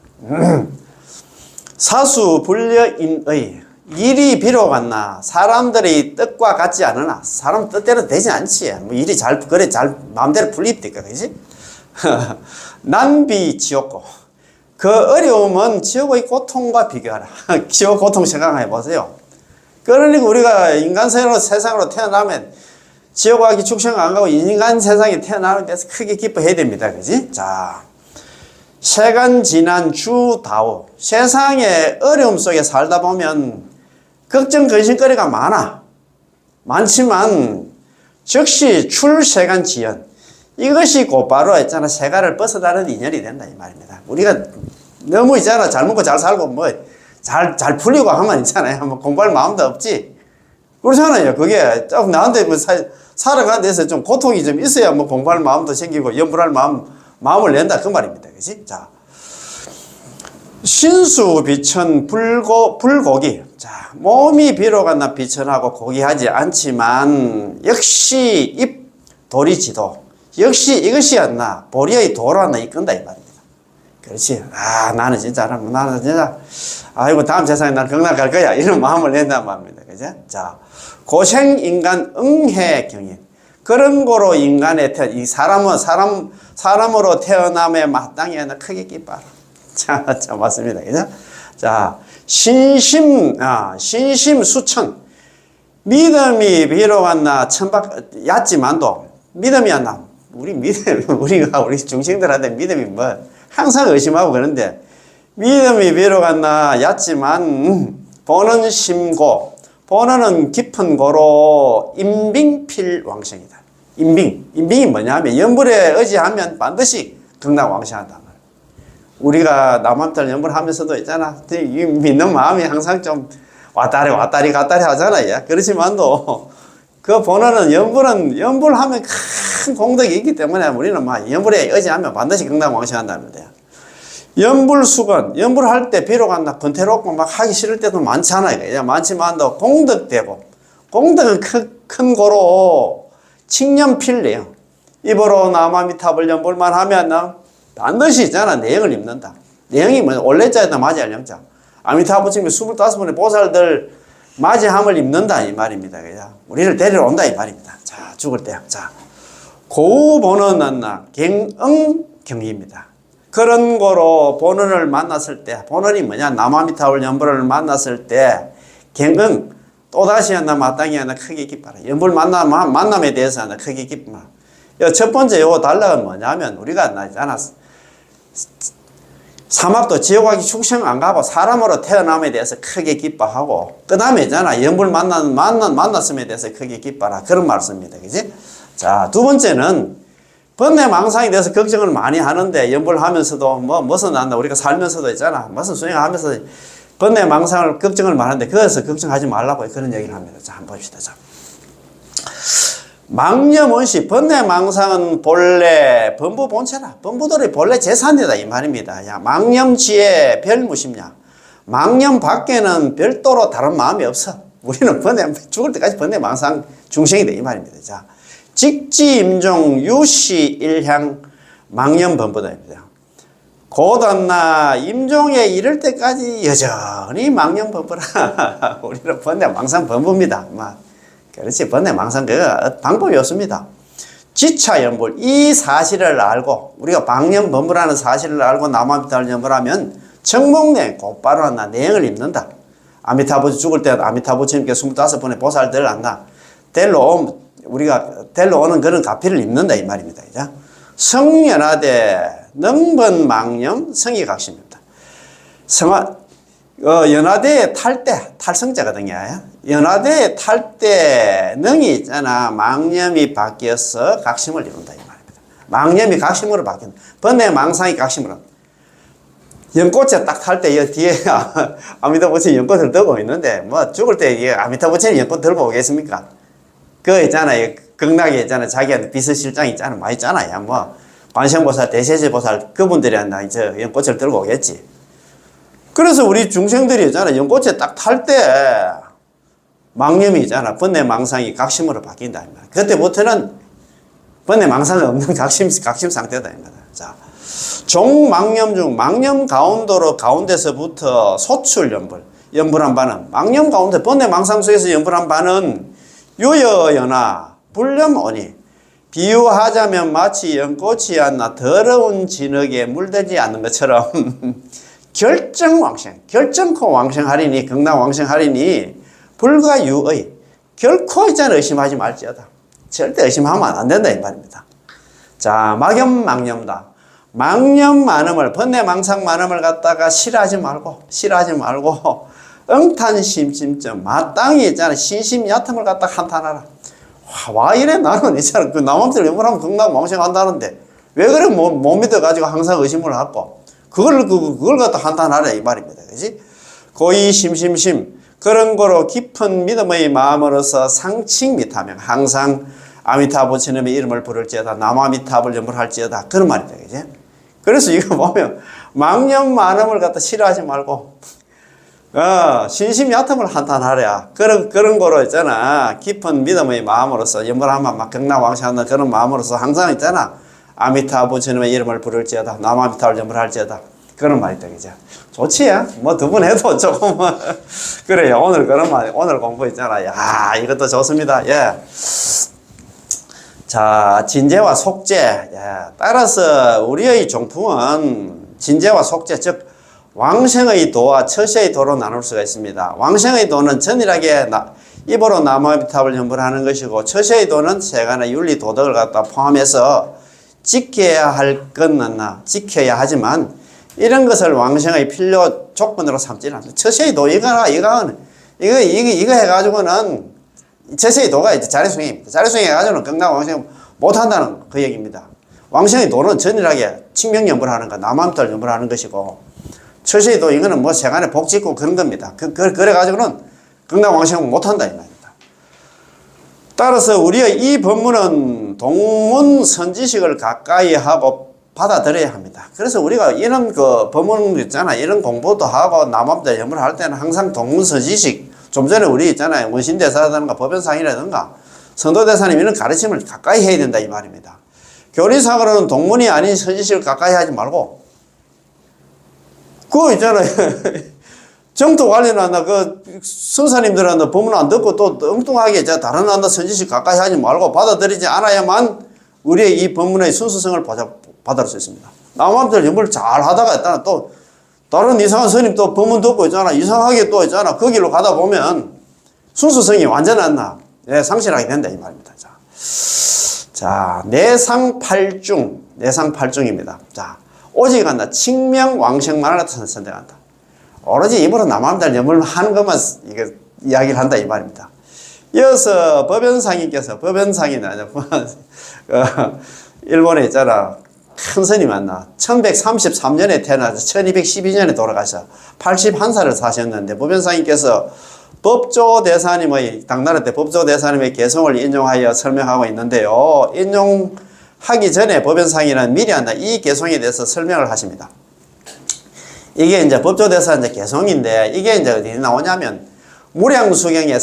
사수 불려인의 일이 비록 사람들의 뜻과 같지 않으나 사람 뜻대로 되지 않지. 일이 잘 마음대로 풀립니까, 그지? 난비 지옥고 그 어려움은 지옥의 고통과 비교하라. 지옥 고통 생각해 보세요. 그러니까 우리가 인간 세상으로 태어나면 지옥 가기 축생 안 가고 인간 세상에 태어나는 데서 크게 기뻐해야 됩니다. 그지? 자, 세간 지난 주다오. 세상의 어려움 속에 살다 보면 걱정 근심거리가 많지만 즉시 출세간 지연. 이것이 곧바로 있잖아. 세간을 벗어나는 인연이 된다 이 말입니다. 우리가 너무 있잖아. 잘 먹고 잘 살고 잘 풀리고 하면 있잖아요. 공부할 마음도 없지. 그렇잖아요. 그게 좀 나한테 살아가는 데서 좀 고통이 좀 있어야 공부할 마음도 생기고 연불할 마음을 낸다 그 말입니다. 그치? 자, 신수 비천 불고기. 자, 몸이 비록 비천하고 고귀하지 않지만 역시 입 도리지도. 역시 이것이 보리의 도로 이끈다 이 말입니다. 그렇지. 아, 나는 진짜, 아이고, 다음 세상에 난 극락 갈 거야. 이런 마음을 낸단 말입니다. 그죠? 자, 고생 인간 응해 경인. 그런 거로 인간의 이 사람으로 태어남에 마땅히 크게 기뻐라. 자, 맞습니다. 그죠? 자, 신심 수천. 믿음이 비록 안나 얕지만도 믿음이 안나. 우리 중생들한테 믿음이 항상 의심하고 그러는데, 믿음이 비록 안나 얕지만, 보는 심고, 보는은 깊은 고로 임빙필왕생이다. 임빙이 뭐냐면, 연불에 의지하면 반드시 극락왕생한다. 우리가 남한들 연불하면서도 있잖아. 믿는 마음이 항상 좀 왔다리 하잖아요. 그렇지만도, 그 보는은 연불하면 큰 공덕이 있기 때문에 우리는 연불에 의지하면 반드시 극락왕생한다는 거예요. 연불수건, 연불할 때 비록 안나 권태롭고 하기 싫을 때도 많잖아요. 많지만도 공덕되고, 공덕은 큰 고로 칭념필래요. 입으로 남아미탑을 연불만 하면 반드시 있잖아. 내용을 입는다. 내용이 올레자에다 맞이할 영자. 아미타부 부처님이 25분의 보살들 맞이함을 입는다 이 말입니다. 그죠? 우리를 데리러 온다 이 말입니다. 자, 죽을 때. 자, 고우 보는 안나 갱응 경입니다. 그런 거로 본원을 만났을 때, 본원이 뭐냐? 남아미타불 연불을 만났을 때 갱응 또다시 하나 마땅히 하나 크게 기뻐라. 연불 만남에 대해서 하나 크게 기뻐라. 첫 번째 요거 달라가 뭐냐면 우리가 나잖아. 사막도 지옥하기 축생 안 가고 사람으로 태어남에 대해서 크게 기뻐하고, 그 다음에 있잖아. 연불 만났음에 대해서 크게 기뻐라. 그런 말씀입니다. 그지? 자, 두 번째는 번뇌 망상에 대해서 걱정을 많이 하는데, 연불하면서도 무슨 난다. 우리가 살면서도 있잖아. 무슨 수행하면서 번뇌 망상을 걱정을 많이 하는데, 그래서 걱정하지 말라고 그런 얘기를 합니다. 자, 한번 봅시다. 자. 망념원시, 번뇌 망상은 본래 범부 본체라. 범부들의 본래 재산이다 이 말입니다. 야, 망념지에 별무심냐. 망념 밖에는 별도로 다른 마음이 없어. 우리는 죽을 때까지 번뇌 망상 중생이다 이 말입니다. 자, 직지임종 유시 일향 망념 범부다입니다. 고단나 임종에 이를 때까지 여전히 망념 범부라. 우리는 번뇌 망상 범부입니다. 그렇지. 번뇌 망상 방법이 없습니다. 지차 연불, 이 사실을 알고, 우리가 방념 범부라는 사실을 알고 남아미타불 연불하면 청목내 곧바로 한나 내용을 입는다. 아미타부 죽을 때 아미타부처님께 25분의 보살들 안나 우리가 데리러 오는 그런 가피를 입는다 이 말입니다. 그죠? 성연하대 능번 망념 성의각심입니다. 연하대에 탈 때, 탈성자거든요. 연하대에 탈 때 능이 있잖아. 망념이 바뀌어서 각심을 이룬다 이 말입니다. 망념이 각심으로 바뀐다. 번뇌 망상이 각심으로. 연꽃에 딱 탈 때 뒤에 아미타부처님 연꽃을 들고 있는데, 죽을 때 아미타부처님 연꽃 들고 오겠습니까? 그거 있잖아요. 극락에 있잖아. 자기한테 비서실장 있잖아. 많이 있잖아요. 관세음보살, 대세제보살 그분들이 연꽃을 들고 오겠지. 그래서 우리 중생들이 있잖아. 연꽃에 딱 탈 때 망념이 있잖아. 번뇌 망상이 각심으로 바뀐다. 그때부터는 번뇌 망상이 없는 각심 상태다. 자, 종망념 중 망념 가운데서부터 소출 연불한 바는 망념 가운데 번뇌 망상 속에서 연불한 바는 유여연하 불념오니 비유하자면 마치 연꽃이 않나 더러운 진흙에 물들지 않는 것처럼 결정코 왕생하리니 극락왕생하리니 불가유의 결코 있잖아 의심하지 말지어다. 절대 의심하면 안 된다 이 말입니다. 자, 막염망념다. 망념 많음을 번뇌 망상 많음을 갖다가 싫어하지 말고 응탄심심점 마땅히 있잖아 신심 얕음을 갖다 한탄하라. 와 이래 나는 있잖아 그 남한테 연불하면 극락왕생 한다는데 왜 그래 못 믿어가지고 항상 의심을 하고 그걸 갖다 한탄하라 이 말입니다. 그지? 고이 심심심 그런 거로 깊은 믿음의 마음으로서 상칭미타명 항상 아미타부처님의 이름을 부를지어다 남아미타불 연불할지어다 그런 말이다. 그지? 그래서 이거 보면 망념 많음을 갖다 싫어하지 말고 신심 얕음을 한탄하랴. 그런 거로 있잖아. 깊은 믿음의 마음으로서 연불하면 막 극락왕생하는 그런 마음으로서 항상 있잖아. 아미타부 주님의 이름을 부를지어다. 남아미타불 전불할지어다. 그런 말이 되겠죠. 좋지? 뭐 두 번 해도 조금 그래요. 오늘 그런 말, 오늘 공부 있잖아. 야, 이것도 좋습니다. 예. 자, 진재와 속재. 예. 따라서 우리의 종품은 진재와 속재, 즉 왕생의 도와 처세의 도로 나눌 수가 있습니다. 왕생의 도는 전일하게 입으로 남아미타불 전불하는 것이고, 처세의 도는 세간의 윤리 도덕을 갖다 포함해서 지켜야 할 것은 지켜야 하지만 이런 것을 왕생의 필요 조건으로 삼지는 않습니다. 처세의 도 이거 해가지고는 처세의 도가 이제 자리숭입니다. 자리숭 해가지고는 건강 왕생 못한다는 그 얘기입니다. 왕생의 도는 전일하게 칭명연불하는 것, 남아미타불 연불하는 것이고, 처세의 도 이거는 뭐 세간에 복 짓고 그런 겁니다. 그래가지고는 건강 왕생 못한다 이 말입니다. 따라서 우리의 이 법문은 동문 선지식을 가까이 하고 받아들여야 합니다. 그래서 우리가 이런 그 법문 있잖아. 이런 공부도 하고 남아미타불 연불을 할 때는 항상 동문 선지식, 좀 전에 우리 있잖아요. 원신대사라든가 법연상이라든가 성도대사님 이런 가르침을 가까이 해야 된다 이 말입니다. 교리상으로는 동문이 아닌 선지식을 가까이 하지 말고, 그거 있잖아요. 정토 관련한 그 선사님들한테 법문 안 듣고 또 엉뚱하게 다른 한다 선지식 가까이 하지 말고 받아들이지 않아야만 우리의 이 법문의 순수성을 받을 수 있습니다. 남아미타불 연불을 잘 하다가 있다가 또 다른 이상한 스님 또 법문 듣고 있잖아. 이상하게 또 있잖아. 그 길로 가다 보면 순수성이 완전 상실하게 된다 이 말입니다. 자, 내상팔중입니다. 자, 오직 칭명왕생만을 선택한다. 오로지 입으로 남아미타불 연불을 하는 것만 이야기를 한다 이 말입니다. 이어서 법연상이께서, 일본에 있잖아. 큰 스님 만나 1133년에 태어나서 1212년에 돌아가셔 81살을 사셨는데, 법연상님께서 법조대사님의 당나라 때 법조대사님의 개성을 인용하여 설명하고 있는데요. 인용하기 전에 법연상이는 미리 이 개성에 대해서 설명을 하십니다. 이게 이제 법조대사 이제 개성인데, 이게 이제 어디 나오냐면 무량수경의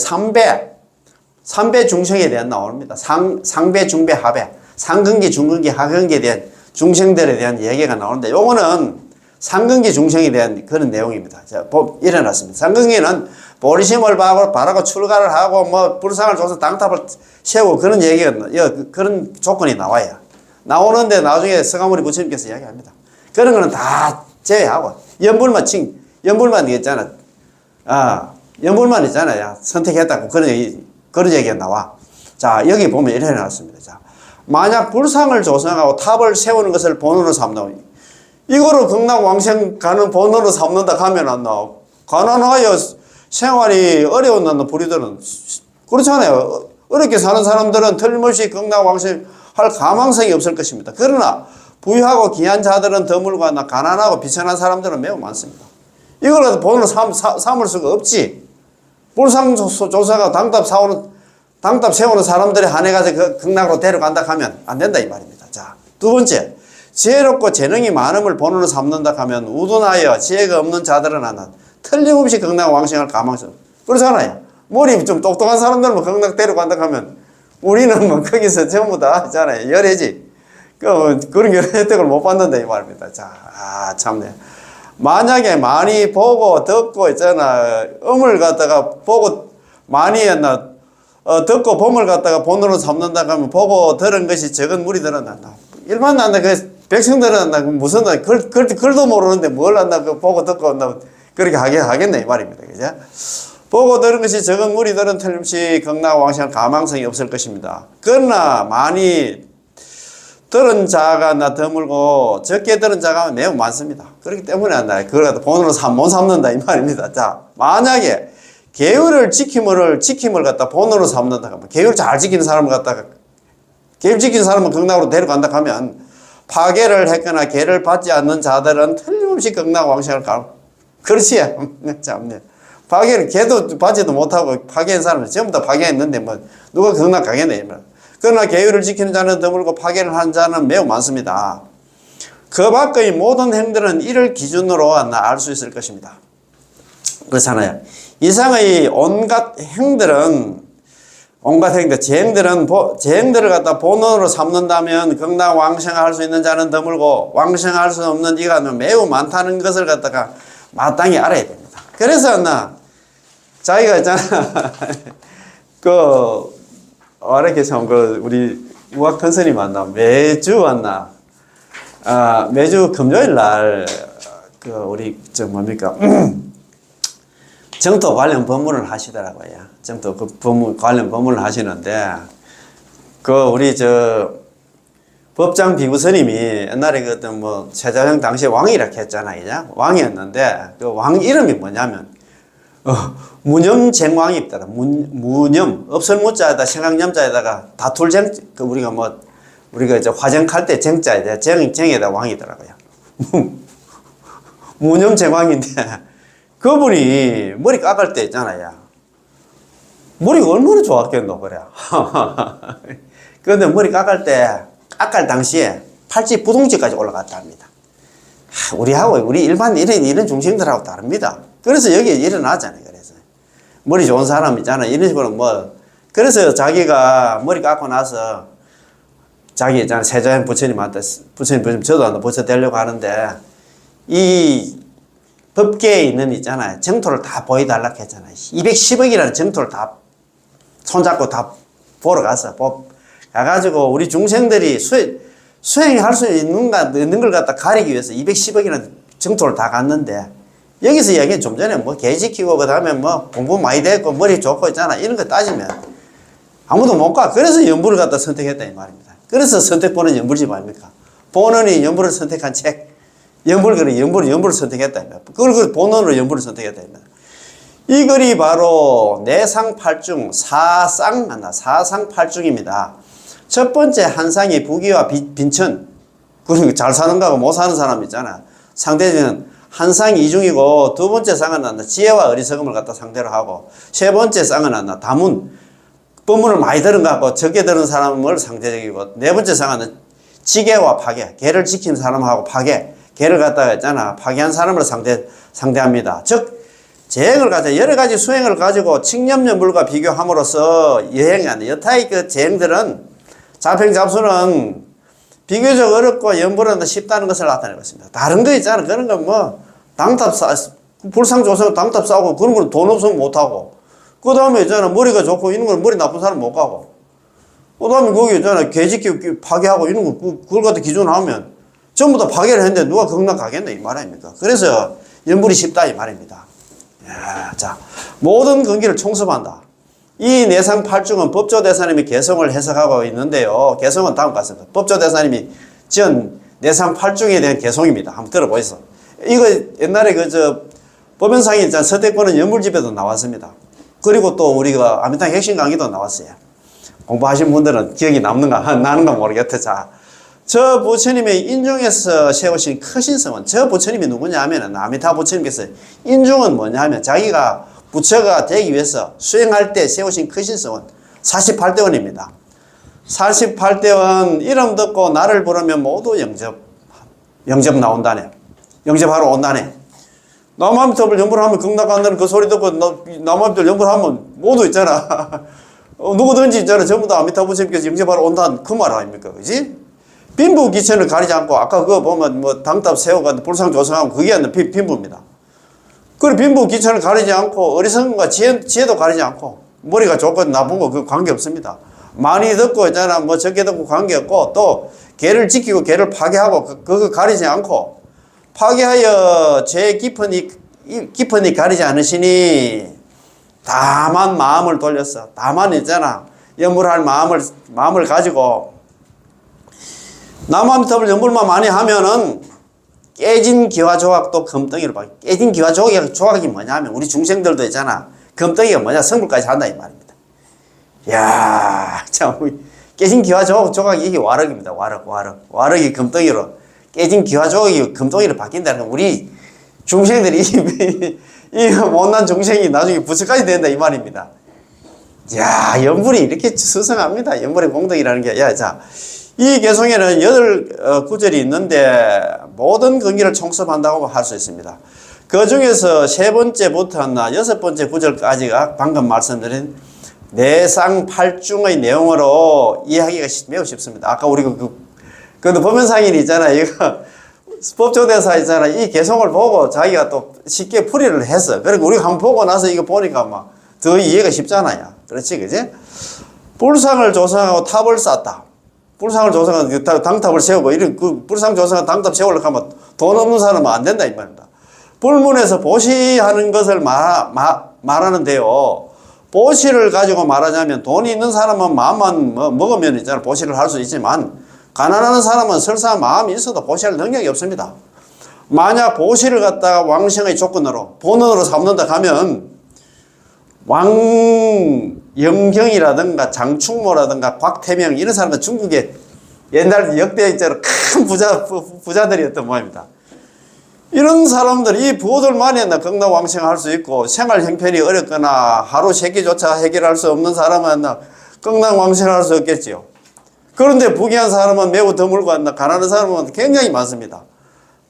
삼배 중생에 대한 나옵니다. 상배, 중배, 하배, 상근기, 중근기, 하근기에 대한 중생들에 대한 얘기가 나오는데, 요거는 상근기 중생에 대한 그런 내용입니다. 자, 일어났습니다. 상근기는 보리심을 바라고 출가를 하고 뭐 불상을 줘서 당탑을 세우고 그런 얘기가, 그런 조건이 나와요. 나오는데 나중에 서가모니 부처님께서 이야기합니다. 그런 거는 다 제외하고 연불만 있잖아. 연불만 있잖아요. 선택했다고 그런 얘기가 나와. 자, 여기 보면 이래 나왔습니다. 자, 만약 불상을 조성하고 탑을 세우는 것을 본원으로 삼는다. 이거를 극락왕생 가는 본원으로 삼는다 하면 가난하여 생활이 어려운 부류들은 그렇잖아요. 어렵게 사는 사람들은 틀림없이 극락왕생 할 가망성이 없을 것입니다. 그러나 부유하고 귀한 자들은 드물고 가난하고 비천한 사람들은 매우 많습니다. 이걸 본원으로 삼을 수가 없지. 불상 조사가 당탑 세우는 사람들이 한해가서 그 극락으로 데려간다 하면 안 된다 이 말입니다. 자, 두 번째, 지혜롭고 재능이 많음을 본원으로 삼는다 하면 우둔하여 지혜가 없는 자들은 틀림없이 극락 왕생할 가망성. 그렇잖아요. 머리 좀 똑똑한 사람들은 극락 데려간다 하면 우리는 뭐 거기서 전부 다 있잖아요. 열애지. 그런 혜택을 못 받는다 이 말입니다. 자, 참네. 만약에 많이 보고 듣고 있잖아. 음을 갖다가 보고 많이 듣고 봄을 갖다가 본으로 삼는다 하면 보고 들은 것이 적은 무리들은 일반 백성들은 무슨 글도 모르는데 뭘 한다 보고 듣고 그렇게 하겠네 이 말입니다. 그죠? 보고 들은 것이 적은 무리들은 틀림없이 극락왕생할 가망성이 없을 것입니다. 그러나 많이 들은 자가 드물고 적게 들은 자가 매우 많습니다. 그렇기 때문에 그걸 갖다 본으로 못 삼는다 이 말입니다. 자, 만약에 계율을 지킴을 갖다 본으로 삼는다 하면, 계율 잘 지키는 사람을 갖다가, 계율 지키는 사람은 극락으로 데려간다 하면, 파괴를 했거나 계를 받지 않는 자들은 틀림없이 극락왕생을 그렇지. 참네. 파괴를, 걔도 받지도 못하고 파괴한 사람은 전부 다 파괴했는데, 누가 극락 가겠네. 그러나 계율을 지키는 자는 드물고 파괴를 한 자는 매우 많습니다. 그 밖의 모든 행들은 이를 기준으로 알 수 있을 것입니다. 그렇잖아요. 이상의 온갖 행들은 온갖 행들, 재행들을 갖다 본원으로 삼는다면 극락 왕생할 수 있는 자는 드물고 왕생할 수 없는 이가 매우 많다는 것을 갖다가 마땅히 알아야 됩니다. 그래서 자기가 있잖아 이렇게 참 우리 우학 큰스님 만나 매주 만나 매주 금요일 날 우리 뭡니까 정토 관련 법문을 하시더라고요. 정토 관련 법문을 하시는데, 우리 법장 비구스님이 옛날에 최자영 당시에 왕이라 했잖아요. 왕이었는데, 왕 이름이 뭐냐면, 무념쟁왕입니다. 무념, 없을 무자에다 생각념자에다가 다툴 우리가 이제 화정칼 때 정자에다, 정에다 왕이더라고요. 무념쟁왕인데, 그분이 머리 깎을 때 있잖아요. 머리가 얼마나 좋았겠노, 그래. 그런데 머리 깎을 당시에 팔찌 부동지까지 올라갔다 합니다. 우리 일반 이런 중생들하고 다릅니다. 그래서 여기에 일어나잖아요. 그래서. 머리 좋은 사람 있잖아요. 이런 식으로 그래서 자기가 머리 깎고 나서 자기 있잖아요. 세자형 부처님한테, 부처님 저도 한번 부처되려고 하는데, 법계에 있는 있잖아요. 정토를 다 보여달라고 했잖아요. 210억이라는 정토를 다 손잡고 다 보러 가가지고 우리 중생들이 수행할 수 있는 걸 갖다 가리기 위해서 210억이라는 정토를 다 갔는데, 여기서 이야기는 좀 전에 개 지키고, 그 다음에 공부 많이 됐고, 머리 좋고 있잖아. 이런 거 따지면 아무도 못 가. 그래서 연불을 갖다 선택했다, 이 말입니다. 그래서 선택본은 연불집 아닙니까? 본원이 연불을 선택한 책. 연불을 선택했다. 그걸 본원으로 연불을 선택했다. 이 글이 바로 내상팔중, 사상팔중입니다. 첫 번째 한 상이 부귀와 빈천. 그러니까 잘 사는 거하고 못 사는 사람 있잖아. 상대는 한 상이 이중이고, 두 번째 상은 지혜와 어리석음을 갖다 상대로 하고, 세 번째 상은 다문, 법문을 많이 들은 거 같고 적게 들은 사람을 상대적이고, 네 번째 상은 지계와 파괴, 계를 지킨 사람하고 파괴, 계를 갖다가 있잖아. 파괴한 사람을 상대합니다. 즉, 재행을 가지고, 여러 가지 수행을 가지고 칙념연불과 비교함으로써 여타의 재행들은, 자평잡수는 비교적 어렵고 연불은 쉽다는 것을 나타내고 있습니다. 다른 거 있잖아. 그런 건 불상조성 당탑 싸고, 그런 건 돈 없으면 못하고, 그 다음에 있잖아. 머리가 좋고, 이런 건 머리 나쁜 사람 못 가고, 그 다음에 거기 있잖아. 개짓기 파괴하고, 이런 거, 그걸 갖다 기준하면, 전부 다 파괴를 했는데 누가 극락 가겠나, 이 말 아닙니까? 그래서 연불이 쉽다, 이 말입니다. 자, 모든 근기를 총섭한다. 이 내상팔중은 법조대사님이 개성을 해석하고 있는데요. 개성은 다음과 같습니다. 법조대사님이 지은 내상팔중에 대한 개성입니다. 한번 들어보시죠. 이거 옛날에 법연상이 있잖아요. 서택권은 연불집에도 나왔습니다. 그리고 또 우리가 아미탕 핵심 강의도 나왔어요. 공부하신 분들은 기억이 나는가 모르겠다. 자, 저 부처님의 인중에서 세우신 크신성은, 저 부처님이 누구냐 하면 아미타 부처님께서 인중은 뭐냐 하면 자기가 부처가 되기 위해서 수행할 때 세우신 크신성은 48대원입니다. 48대원 이름 듣고 나를 부르면 모두 영접 나온다네. 영접하러 온다네. 남아미탑을 연불하면 극락 간다는 그 소리 듣고 남아미탑 연불하면 모두 있잖아. 누구든지 있잖아. 전부 다 아미타 부처님께서 영접하러 온다는 그 말 아닙니까? 그지? 빈부 기천을 가리지 않고, 아까 그거 보면 당탑 세워가 불상 조성하면 그게 아니라 빈부입니다. 그리고 빈부 기천을 가리지 않고, 어리석음과 지혜도 가리지 않고, 머리가 좋고 나쁜 거 그 관계 없습니다. 많이 듣고 있잖아. 적게 듣고 관계 없고, 또 개를 지키고 개를 파괴하고 그거 가리지 않고, 파괴하여 죄 깊으니 가리지 않으시니, 다만 마음을 돌렸어. 다만 있잖아. 연불할 마음을 가지고, 남아미탑을 연불만 많이 하면은 깨진 기와조각도 금덩이로 바뀌어. 깨진 기와조각이 뭐냐 하면 우리 중생들도 있잖아. 금덩이가 뭐냐? 성불까지 한다 이 말입니다. 이야, 참 깨진 기와조각이 이게 와륵입니다. 와륵이 금덩이로, 깨진 기와조각이 금덩이로 바뀐다는 건 우리 중생들이 이 못난 중생이 나중에 부처까지 된다 이 말입니다. 이야, 연불이 이렇게 수성합니다. 연불의 공덕이라는 게. 야, 자. 이 개성에는 8구절이 있는데 모든 근기를 총섭한다고 할 수 있습니다. 그 중에서 세 번째부터 6번째 구절까지가 방금 말씀드린 내상팔중의 내용으로 이해하기가 매우 쉽습니다. 아까 우리 그 법연상인이 있잖아. 이거 법조대사 있잖아. 이 개성을 보고 자기가 또 쉽게 풀이를 했어. 그리고 우리가 한번 보고 나서 이거 보니까 막 더 이해가 쉽잖아요. 그렇지, 그지? 불상을 조성하고 탑을 쌓았다. 불상을 조성하고 당탑을 세우고 이런 그 불상 조성하고 당탑 세우려고 하면 돈 없는 사람은 안 된다 이 말입니다. 불문에서 보시하는 것을 말하는데요. 보시를 가지고 말하자면 돈이 있는 사람은 마음만 먹으면 있잖아. 보시를 할 수 있지만 가난한 사람은 설사 마음이 있어도 보시할 능력이 없습니다. 만약 보시를 갖다가 왕성의 조건으로 본원으로 삼는다 하면 왕영경이라든가 장충모라든가 곽태명 이런 사람들 중국의 옛날 역대적으로 큰 부자들이었던 모양입니다. 이런 사람들이 이 부호들만이 건강왕생할 수 있고 생활 형편이 어렵거나 하루 세끼조차 해결할 수 없는 사람은 건강왕생할 수 없겠지요. 그런데 부귀한 사람은 매우 드물고 가난한 사람은 굉장히 많습니다.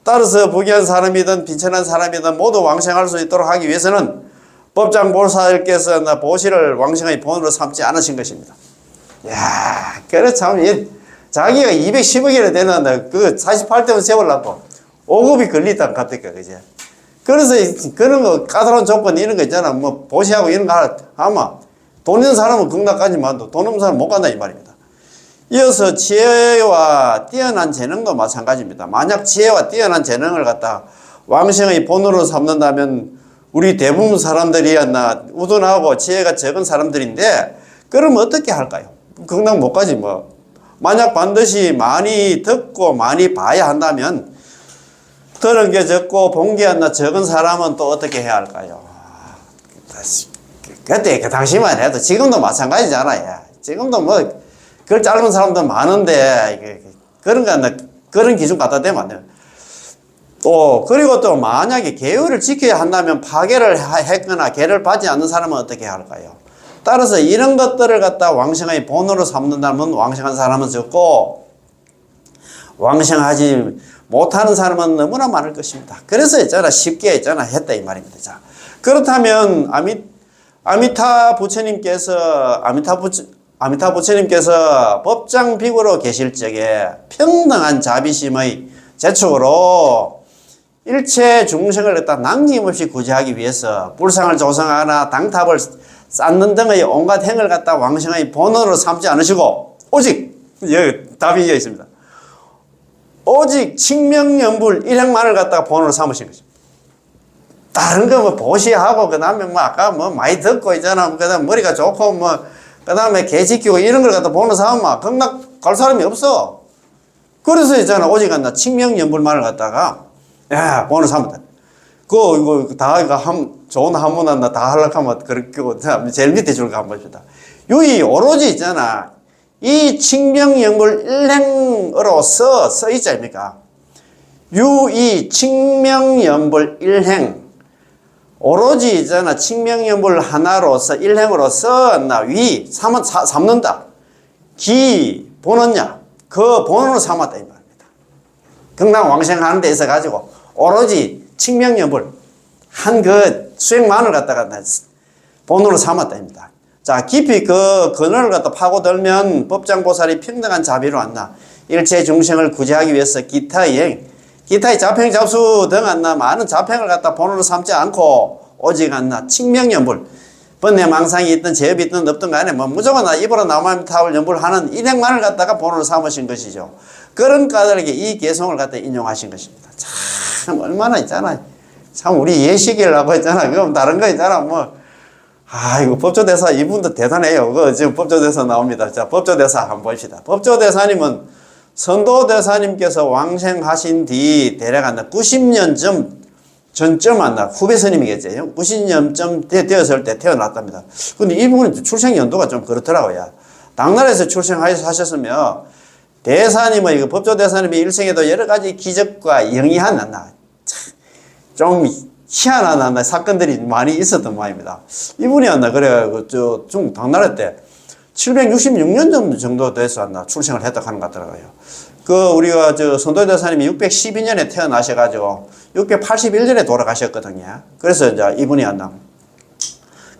따라서 부귀한 사람이든 빈천한 사람이든 모두 왕생할 수 있도록 하기 위해서는 법장보살께서 보시를 왕생의 본으로 삼지 않으신 것입니다. 이야, 그래 참 자기가 210억이나 되는 그 48대원 세월라고 5급이 걸리다 갑니까, 그제? 그래서 그런 거 까다로운 조건 이런 거 있잖아. 뭐 보시하고 이런 거 하면 돈 있는 사람은 극락까지만도 돈 없는 사람은 못 간다 이 말입니다. 이어서 지혜와 뛰어난 재능도 마찬가지입니다. 만약 지혜와 뛰어난 재능을 갖다 왕생의 본으로 삼는다면 우리 대부분 사람들이 우둔하고 지혜가 적은 사람들인데 그러면 어떻게 할까요? 극락 못 가지 뭐. 만약 반드시 많이 듣고 많이 봐야 한다면 들은 게 적고 본 게 적은 사람은 또 어떻게 해야 할까요? 그때 그 당시만 해도 지금도 마찬가지잖아요. 지금도 뭐 글 짧은 사람도 많은데 그런 기준 갖다 대면 안 돼요. 또 그리고 또 만약에 계율을 지켜야 한다면 파괴를 했거나 계를 받지 않는 사람은 어떻게 할까요? 따라서 이런 것들을 갖다 왕생의 본으로 삼는다면 왕생한 사람은 적고 왕생하지 못하는 사람은 너무나 많을 것입니다. 그래서 있잖아 쉽게 있잖아 했다 이 말입니다. 자, 그렇다면 아미타 부처님께서 법장비구로 계실 적에 평등한 자비심의 재촉으로 일체 중생을 갖다 남김없이 구제하기 위해서 불상을 조성하거나 당탑을 쌓는 등의 온갖 행을 갖다 왕생의 본원으로 삼지 않으시고 오직 여기 답이 이어 있습니다. 오직 칭명연불 일행만을 갖다가 본원으로 삼으신 것입니다. 다른 거 뭐 보시하고 그 다음에 뭐 아까 뭐 많이 듣고 있잖아. 그 다음에 머리가 좋고 뭐 그 다음에 개 지키고 이런 걸 갖다 본원으로 삼으면 극락 갈 사람이 없어. 그래서 있잖아 오직 칭명연불만을 갖다가 야 본원으로 삼으면 돼. 이거 다 좋은 한문 다 하려고 하면 그렇게 제일 밑에 줄 거 한번 봅시다. 여기 오로지 있잖아. 이 칭명연불 일행으로서 써 있지 않습니까? 유이 칭명연불 일행 오로지 있잖아. 칭명연불 하나로서 일행으로서 위 삼는다. 기 본원냐 그 본원으로 삼았다 이 말입니다. 극락왕생하는 데 있어 가지고 오로지 칭명연불 한 그 수행만을 갖다가 본으로 삼았다입니다. 자, 깊이 그 근원을 갖다 파고들면 법장보살이 평등한 자비로 왔나 일체 중생을 구제하기 위해서 기타의 자평 잡수 등 많은 자평을 갖다 본으로 삼지 않고 오직 칭명연불 번뇌 망상이 있든 제업이 있든 없든 간에 뭐 무조건 입으로 나만 타올 연불하는 일행만을 갖다가 본으로 삼으신 것이죠. 그런 까닭에 이 개성을 갖다 인용하신 것입니다. 참 얼마나 있잖아. 참 우리 예식이라고 했잖아. 그럼 다른 거 있잖아. 이거 법조대사 이분도 대단해요. 지금 법조대사 나옵니다. 자, 법조대사 한번 봅시다. 법조대사님은 선도대사님께서 왕생하신 뒤 대략 90년 전쯤 후배 스님이겠죠. 90년쯤 되었을 때 태어났답니다. 근데 이분은 출생 연도가 좀 그렇더라고요. 당나라에서 출생하셨으면 대사님의 법조대사님의 일생에도 여러 가지 기적과 영이한 좀 희한한 사건들이 많이 있었던 모양입니다. 이분이 그래 중국 당나라 때 766년 정도 돼서 출생을 했다고 하는 것 같더라고요. 우리가 선도대사님이 612년에 태어나셔가지고 681년에 돌아가셨거든요. 그래서 이제 이분이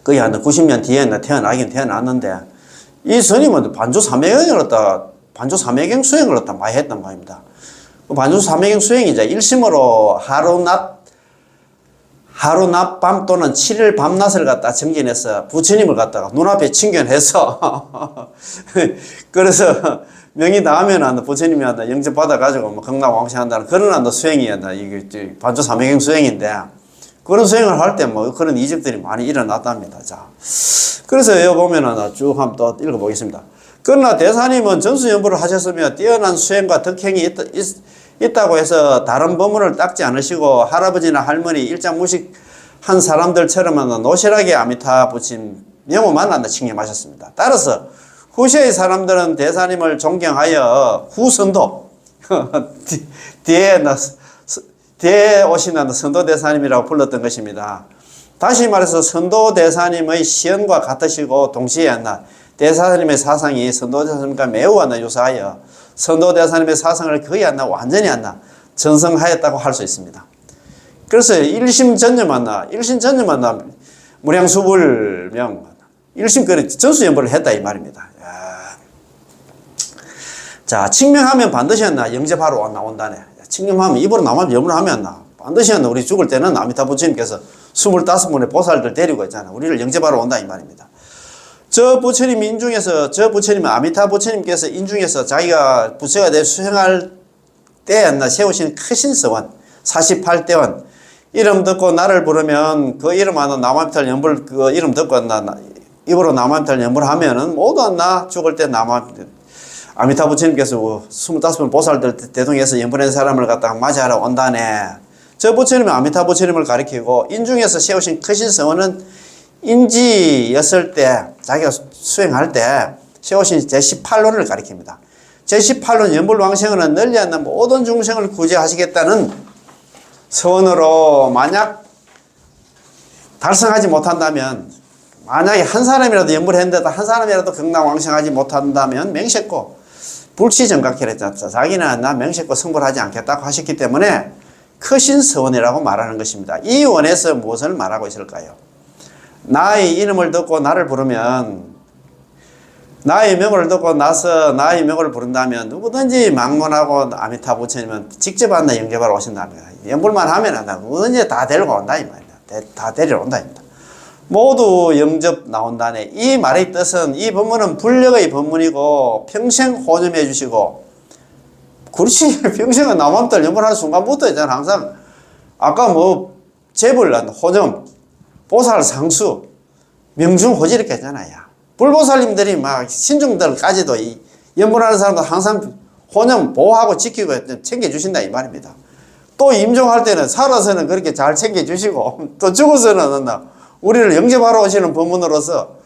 거의 한 90년 뒤에 태어나긴 태어났는데, 이 스님은 반주 삼매경 수행을 갖다 많이 했단 말입니다. 반주 삼매경 수행이 이제 일심으로 하루 낮 밤 또는 7일 밤낮을 갖다 정진해서 부처님을 갖다가 눈앞에 친견해서 그래서 명이 나오면 부처님이 영접 받아가지고 뭐 극락왕생한다는 그런 수행이었나. 이게 반주 삼매경 수행인데, 그런 수행을 할 때 뭐 그런 이적들이 많이 일어났답니다. 자, 그래서 여기 보면은 쭉 한번 또 읽어보겠습니다. 그러나 대사님은 전수연부를 하셨으며 뛰어난 수행과 덕행이 있다고 해서 다른 법문을 닦지 않으시고 할아버지나 할머니 일장무식한 사람들처럼 노실하게 아미타 부침 명호 만난다 칭념하셨습니다. 따라서 후세의 사람들은 대사님을 존경하여 후선도 뒤에 오신 선도 대사님이라고 불렀던 것입니다. 다시 말해서 선도 대사님의 시연과 같으시고 동시에 대사님의 사상이 선도 대사님과 매우 유사하여 선도 대사님의 사상을 거의 완전히 전승하였다고 할 수 있습니다. 그래서 일심전념한다 무량수불명 일심 전수연보를 했다 이 말입니다. 자, 칭명하면 반드시 영접하러 나온다네. 칭명하면 입으로 나만 염을 하면 반드시 우리 죽을 때는 아미타 부처님께서 25분의 보살들 데리고 있잖아. 우리를 영접하러 온다 이 말입니다. 저 부처님 아미타 부처님께서 인중에서 자기가 부처가 돼 수행할 때 세우신 크신 서원 48대원 이름 듣고 나를 부르면 그 이름 하나 남아미탈 연불 그 이름 듣고 입으로 남아미탈 연불 하면은 모두 죽을 때 아미타 부처님께서 25분 보살들 대동해서 연불한 사람을 갖다가 맞이하러 온다네. 저 부처님은 아미타 부처님을 가리키고 인중에서 세우신 크신 서원은 인지였을 때 자기가 수행할 때 세우신 제18론을 가리킵니다. 제18론 연불왕생은 널리 않는 모든 중생을 구제하시겠다는 서원으로 만약 달성하지 못한다면, 만약에 한 사람이라도 연불했는데도 한 사람이라도 극락왕생하지 못한다면 맹세코 불치정각해라. 자기는 나 맹세코 성불하지 않겠다고 하셨기 때문에 크신 서원이라고 말하는 것입니다. 이 원에서 무엇을 말하고 있을까요? 나의 이름을 듣고 나를 부르면, 나의 명을 듣고 나서 나의 명을 부른다면 누구든지 망문하고 아미타 부처님은 직접 영접하러 오신답니다. 연불만 하면 누구든지 다 데리고 온다 이 말입니다. 다 데리러 온다 입니다. 모두 영접 나온다네. 이 말의 뜻은 이 법문은 불력의 법문이고 평생 호념해 주시고, 그렇지 평생은 남한들 연불하는 순간부터 있잖아. 항상 아까 재불 호념 보살 상수 명중호지 이렇게 했잖아요. 불보살님들이 신중들까지도 이 연불하는 사람도 항상 호념 보호하고 지키고 챙겨주신다 이 말입니다. 또 임종할 때는 살아서는 그렇게 잘 챙겨주시고 또 죽어서는 우리를 영접하러 오시는 법문으로서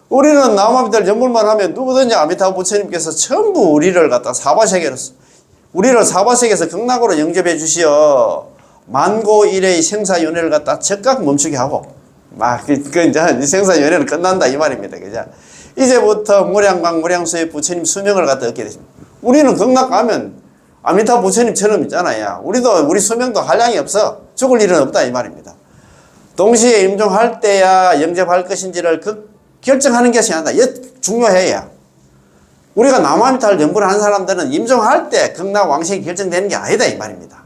우리는 남아미탈 연불만 하면 누구든지 아미타 부처님께서 전부 우리를 갖다 우리를 사바세계에서 극락으로 영접해 주시어 만고 일의 생사연회를 갖다 즉각 멈추게 하고 이제 생사연회는 끝난다 이 말입니다. 그죠? 이제부터 무량광 무량수의 부처님 수명을 갖다 얻게 되십니다. 우리는 극락 가면 아미타 부처님처럼 있잖아요. 우리 수명도 한량이 없어. 죽을 일은 없다 이 말입니다. 동시에 임종할 때야 영접할 것인지를 결정하는 것이 아니라 중요해요. 우리가 남아미탈 연불을 하는 사람들은 임종할 때 극락왕생이 결정되는 게 아니다 이 말입니다.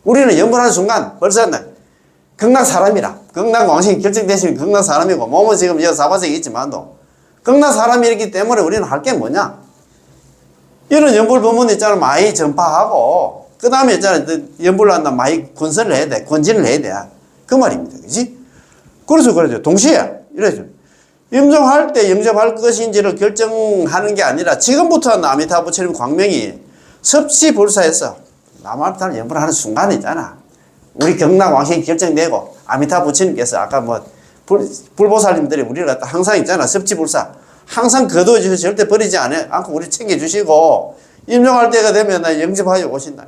우리는 연불하는 순간 벌써 극락 사람이라, 극락왕생이 결정되시면 극락 사람이고, 몸은 지금 사바세계 있지만도 극락 사람이기 때문에 우리는 할 게 뭐냐, 이런 연불 법문 있잖아. 많이 전파하고 그 다음에 있잖아 연불을 한다 많이 권선을 해야 돼, 권진을 해야 돼 그 말입니다. 그지? 그래서 그러죠. 동시에 이래죠. 임종할 때 영접할 것인지를 결정하는 게 아니라 지금부터 아미타 부처님 광명이 섭시불사해서 남아미타를 연불하는 순간에 있잖아. 우리 극락왕생이 결정되고 아미타 부처님께서 아까 불보살님들이 우리를 갖다 항상 있잖아. 섭지불사 항상 거두어주셔서 절대 버리지 않고 우리 챙겨주시고 임종할 때가 되면 영접하여 오신다.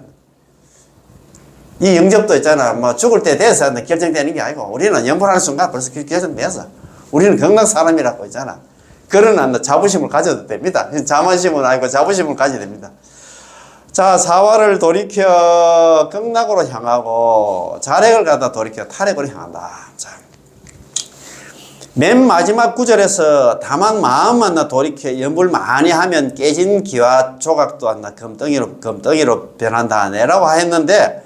이 영접도 있잖아. 죽을 때 돼서 결정되는 게 아니고 우리는 연불하는 순간 벌써 결정돼서 우리는 극락 사람이라고 있잖아. 그런 자부심을 가져도 됩니다. 자만심은 아니고 자부심을 가져야 됩니다. 자, 사화를 돌이켜 극락으로 향하고 자력을 갖다 돌이켜 탈핵으로 향한다. 자, 맨 마지막 구절에서 다만 마음만 나 돌이켜 연불 많이 하면 깨진 기와 조각도 안 나 금덩이로 변한다 내라고 했는데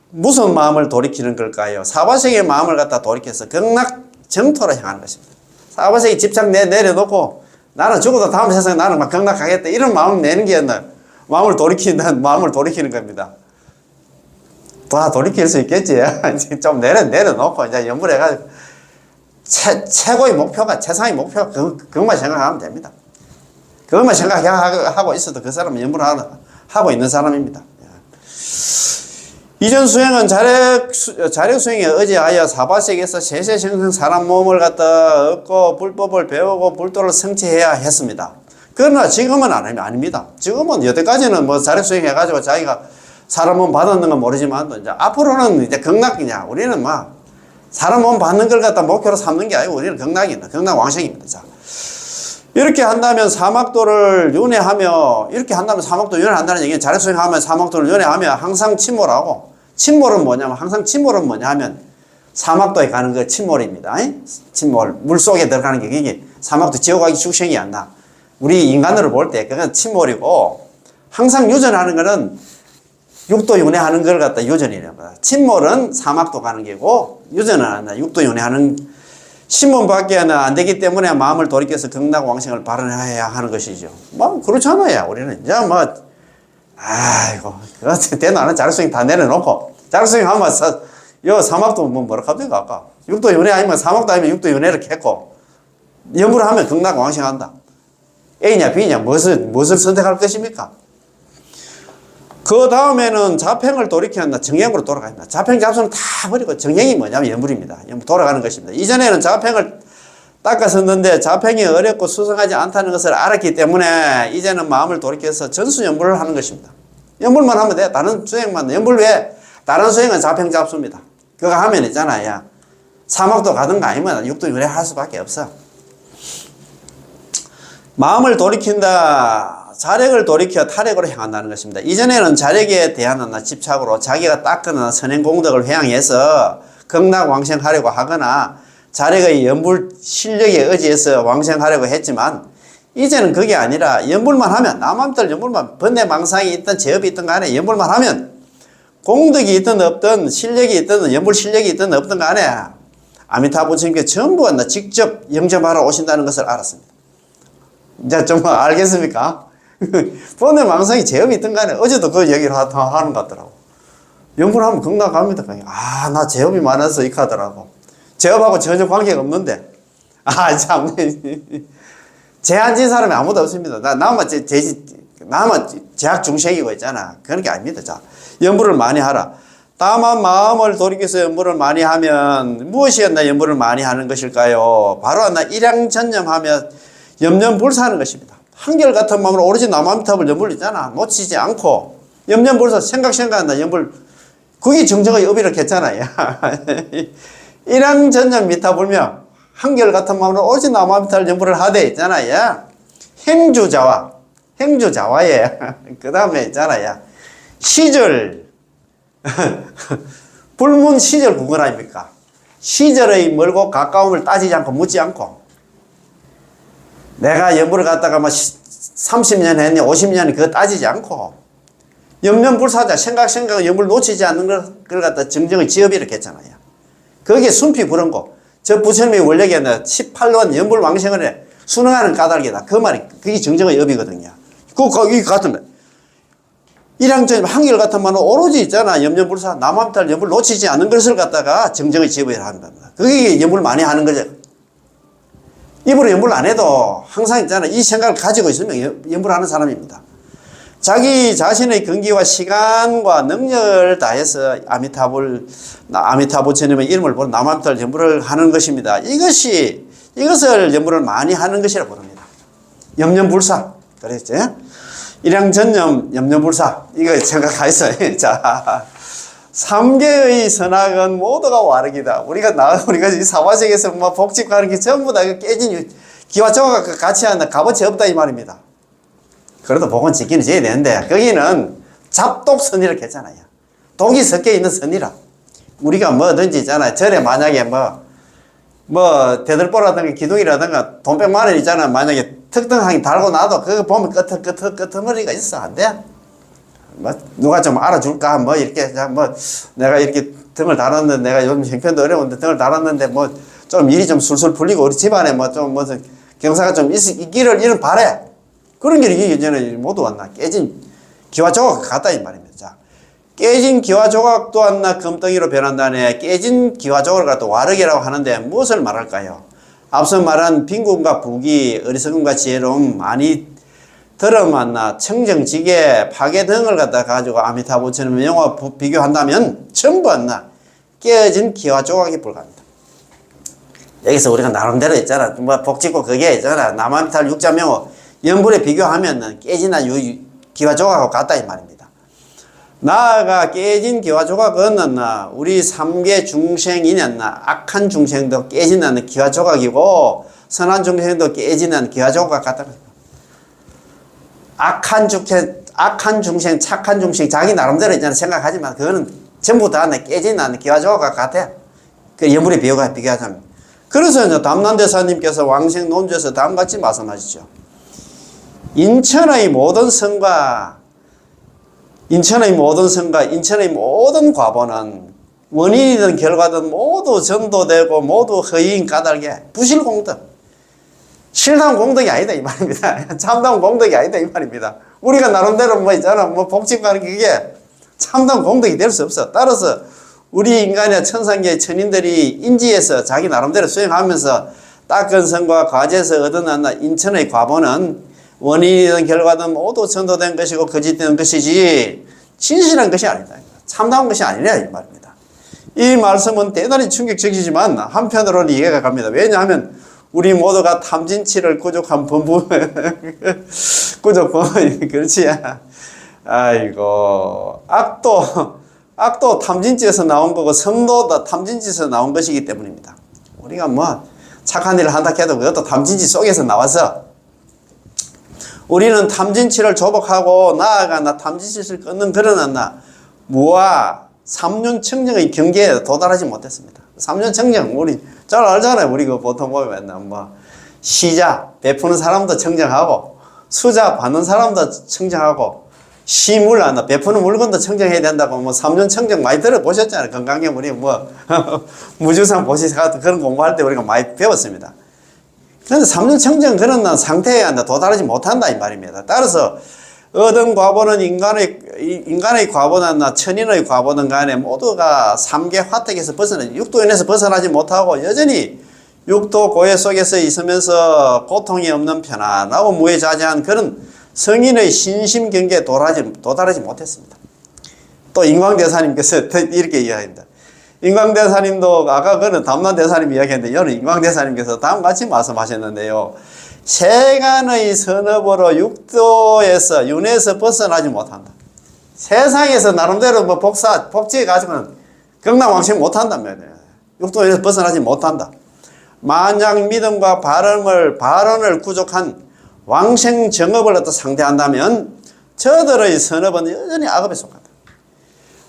무슨 마음을 돌이키는 걸까요? 사바sek의 마음을 갖다 돌이켜서 극락 정토로 향하는 것입니다. 사바sek이 집착 내려놓고 나는 죽어도 다음 세상에 나는 막 극락하겠다 이런 마음 내는 게 마음을 돌이키는 겁니다. 다 돌이킬 수 있겠지. 좀 내려놓고 이제 연불해가지고 최고의 목표가 최상의 목표가 그것만 생각하면 됩니다. 그것만 생각하고 있어도 그 사람은 연불하고 있는 사람입니다. 이전 수행은 자력 수행에 의지하여 사바sek에서 세세성성 사람 몸을 갖다 얻고 불법을 배우고 불도를 성취해야 했습니다. 그러나 지금은 아닙니다. 지금은 여태까지는 뭐 자력 수행 해가지고 자기가 사람 몸 받았는 건 모르지만 이제 앞으로는 이제 극락이냐 우리는 막 사람 몸 받는 걸 갖다 목표로 삼는 게 아니고 우리는 극락 왕생입니다. 자, 이렇게 한다면 사막도를 윤회하며 윤회한다는 얘기는 자력 수행하면 사막도를 윤회하며 항상 침몰하고 침몰은 뭐냐면 항상 침몰은 뭐냐 하면 사막도에 가는 그 침몰입니다. 침몰 물속에 들어가는 게 이게 사막도 지옥 가기 축생이 안 나. 우리 인간으로 볼 때 그건 침몰이고 항상 유전하는 거는 육도 윤회하는 걸 갖다 유전이라는 거다. 침몰은 사막도 가는 게고 유전은 안 나. 육도 윤회하는 신문밖에는 안 되기 때문에 마음을 돌이켜서 극락 왕생을 발언해야 하는 것이죠. 뭐 그렇잖아요. 우리는 이제 뭐 아이고 대나는 자력수행 다 내려놓고 자력수행 하면 요 사막도 뭐 뭐라 합니까 아까 육도 윤회 아니면 사막도 아니면 육도 윤회를 했고 연불을 하면 극락 왕생한다. A냐 B냐 무엇을 선택할 것입니까? 그 다음에는 자팽을 돌이켜야 정행으로 돌아갑니다. 자팽 잡수는 다 버리고 정행이 뭐냐면 연불입니다. 연불 돌아가는 것입니다. 이전에는 자팽을 닦았었는데 자팽이 어렵고 수성하지 않다는 것을 알았기 때문에 이제는 마음을 돌이켜서 전수 연불을 하는 것입니다. 연불만 하면 돼. 다른 수행만 연불 외에 다른 수행은 자팽 잡수입니다. 그거 하면 있잖아요. 사막도 가든가 아니면 육도 윤회할 수밖에 없어. 마음을 돌이킨다. 자력을 돌이켜 타력으로 향한다는 것입니다. 이전에는 자력에 대한 집착으로 자기가 닦은 선행 공덕을 회양해서 극락 왕생하려고 하거나 자력의 연불 실력에 의지해서 왕생하려고 했지만 이제는 그게 아니라 연불만 하면 남한들 연불만 번뇌망상이 있든 제업이 있든 간에 연불만 하면 공덕이 있든 없든 실력이 있든 연불 실력이 있든 없든 간에 아미타 부처님께 전부 직접 영접하러 오신다는 것을 알았습니다. 이제 좀 알겠습니까? 번뇌망상이 제업이 있든 간에 어제도 그 얘기를 하는 것 같더라고. 연불하면 극락 갑니다. 나 제업이 많아서 이렇게 하더라고. 제업하고 전혀 관계가 없는데. 참. 제한 진 사람이 아무도 없습니다. 나만 제약 중생이고 있잖아. 그런 게 아닙니다. 자, 연불을 많이 하라. 다만 마음을 돌이켜서 연불을 많이 하면 무엇이었나 연불을 많이 하는 것일까요? 바로 일양전념하며 염려불사하는 것입니다. 한결같은 마음으로 오로지 남아미탑을 연불 있잖아. 놓치지 않고 염려불사 생각한다 연불 그게 정정의 의비를 했잖아요. 일양전념 미타불명 한결같은 마음으로 오로지 남아미탑을 연불을 하되 있잖아요. 행주자와에 그 다음에 있잖아요. 시절 불문 시절 구건 아닙니까? 시절의 멀고 가까움을 따지지 않고 묻지 않고 내가 연불을 갖다가 30년 했니 50년이 그거 따지지 않고 염려불사자 생각 연불 놓치지 않는 걸 갖다 정정의 지업이라고 했잖아요. 거기에 순피 부른 거 저 부처님의 원력이 18년 연불 왕생을 해 순응하는 까닭이다. 그 말이 그게 정정의 업이거든요. 거기 같은 일양전임 한결같은 말은 오로지 있잖아. 염려불사 남함탈 연불 놓치지 않는 것을 갖다가 정정의 지업이라 한답니다. 그게 연불 많이 하는 거죠. 입으로 연불 안 해도 항상 있잖아. 이 생각을 가지고 있으면 연불하는 사람입니다. 자기 자신의 근기와 시간과 능력을 다해서 아미타 부처님의 이름을 보는 남함탈 연불을 하는 것입니다. 이것을 연불을 많이 하는 것이라고 부릅니다. 염려불사. 그랬죠? 일양전념, 염려불사. 이거 생각하겠어요. 자. 3개의 선악은 모두가 와르기다. 우리가 이 사바sek에서 복직하는 게 전부 다 깨진 기와 조각 같이 한다. 값어치 없다 이 말입니다. 그래도 복은 지키는 지어야 되는데 거기는 잡독선이라고 했잖아요. 독이 섞여 있는 선이라. 우리가 뭐든지 있잖아요. 절에 만약에 뭐 대들보라든가 기둥이라든가 돈 100만 원 있잖아. 만약에 특등하게 달고 나도 그거 보면 끄트머리가 있어. 안 돼? 뭐 누가 좀 알아줄까? 뭐 이렇게 뭐 내가 이렇게 등을 달았는데 내가 요즘 형편도 어려운데 등을 달았는데 뭐 좀 일이 좀 술술 풀리고 우리 집안에 뭐 좀 무슨 경사가 좀 있기를 이런 바래. 그런 게 예전에 모두 왔나 깨진 기와 조각 같다 이 말입니다. 자, 깨진 기와 조각도 왔나 금덩이로 변한다네. 깨진 기와 조각을 갖다 와르개라고 하는데 무엇을 말할까요? 앞서 말한 빈곤과 부귀, 어리석음과 지혜로움, 많이 들어만나 청정지게 파괴 등을 갖다 가지고 아미타부처럼 명화 비교한다면 전부 왔나 깨진 기와 조각이 불과합니다. 여기서 우리가 나름대로 있잖아. 뭐 복짓고 그게 있잖아. 남아미탈 육자명호 연불에 비교하면 깨진 기와 조각하고 같다 이 말입니다. 나아가 깨진 기와 조각은 우리 삼계 중생이냐 악한 중생도 깨지는 기와 조각이고 선한 중생도 깨지는 기와 조각 같다. 악한 중생, 착한 중생 자기 나름대로 있잖아 생각하지만 그거는 전부 다 깨지는 기와 조각 같아. 그 연불에 비교하자면. 그래서 이제 담난대사님께서 왕생 논주에서 다음같이 말씀하시죠. 인천의 모든 성과, 인천의 모든 과보는 원인이든 결과든 모두 전도되고 모두 허인 까닭에 부실공덕. 실담 공덕이 아니다 이 말입니다. 참담 공덕이 아니다 이 말입니다. 우리가 나름대로 뭐 있잖아. 뭐 복집하는 그게 참담 공덕이 될 수 없어. 따라서 우리 인간의 천상계의 천인들이 인지해서 자기 나름대로 수행하면서 닦은 성과 과제에서 얻어난 인천의 과보는 원인이든 결과든 모두 전도된 것이고 거짓된 것이지 진실한 것이 아니다. 참다운 것이 아니라 이 말입니다. 이 말씀은 대단히 충격적이지만 한편으로는 이해가 갑니다. 왜냐하면 우리 모두가 탐진치를 꾸족한 그렇지. 아이고 악도 탐진치에서 나온 거고 성도도 탐진치에서 나온 것이기 때문입니다. 우리가 뭐 착한 일을 한다 해도 그것도 탐진치 속에서 나와서 우리는 탐진치를 조복하고 나아가 탐진치를 끊는 그런 무아 삼륜청정의 경계에 도달하지 못했습니다. 삼륜청정 우리 잘 알잖아요. 우리 그 보통 보면 뭐 시자 베푸는 사람도 청정하고 수자 받는 사람도 청정하고 시물 베푸는 물건도 청정해야 된다고 뭐 삼륜청정 많이 들어보셨잖아요. 건강경 우리 뭐 무주상 보시사 그런 공부할 때 우리가 많이 배웠습니다. 그런데 삼륜청정 그런 상태에 도달하지 못한다 이 말입니다. 따라서 얻은 과보는 인간의 과보는 천인의 과보는 간에 모두가 삼계 화택에서 육도인에서 벗어나지 못하고 여전히 육도 고해 속에서 있으면서 고통이 없는 편안하고 무해자재한 그런 성인의 신심 경계에 도달하지 못했습니다. 또 인광대사님께서 이렇게 이야기합니다. 인광대사님도 아까 그는 담난대사님 이야기했는데 여는 인광대사님께서 다음같이 말씀하셨는데요. 세간의 선업으로 육도에서 윤회에서 벗어나지 못한다. 세상에서 나름대로 뭐 복지해 가지고는 경락왕생 못한다면 육도에서 벗어나지 못한다. 만약 믿음과 발언을 구족한 왕생 정업을 갖다 상대한다면 저들의 선업은 여전히 악업에 속한다.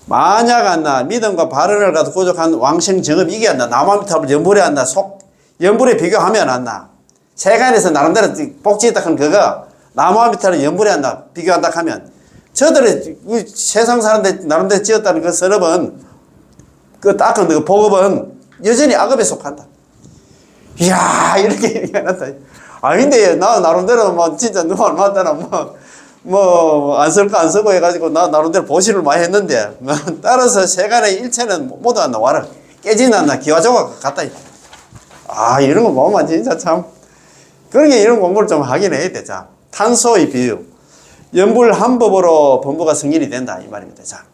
만약 믿음과 발언을 갖다 구족한 왕생 정업이 이게 남아미탑을 연불에 비교하면 세간에서 나름대로 복지했다 하면 그거 나무아미타를 연불에 비교한다 하면 저들의 세상 사람들 나름대로 지었다는 그 선업은 그 닦은 그 복업은 여전히 악업에 속한다. 이야 이렇게 얘기한다. 근데 나 나름대로 뭐 진짜 누가 얼마 따라 뭐 안 쓸까 안 쓰고 해가지고 나 나름대로 보시를 많이 했는데 따라서 세간의 일체는 모두 와라 깨지나 기와조각 같다. 이런 거 보면 진짜 참 그러니까 이런 공부를 좀 하긴 해야 돼. 자, 탄소의 비유. 연불 한 법으로 범부가 승인이 된다. 이 말입니다. 자.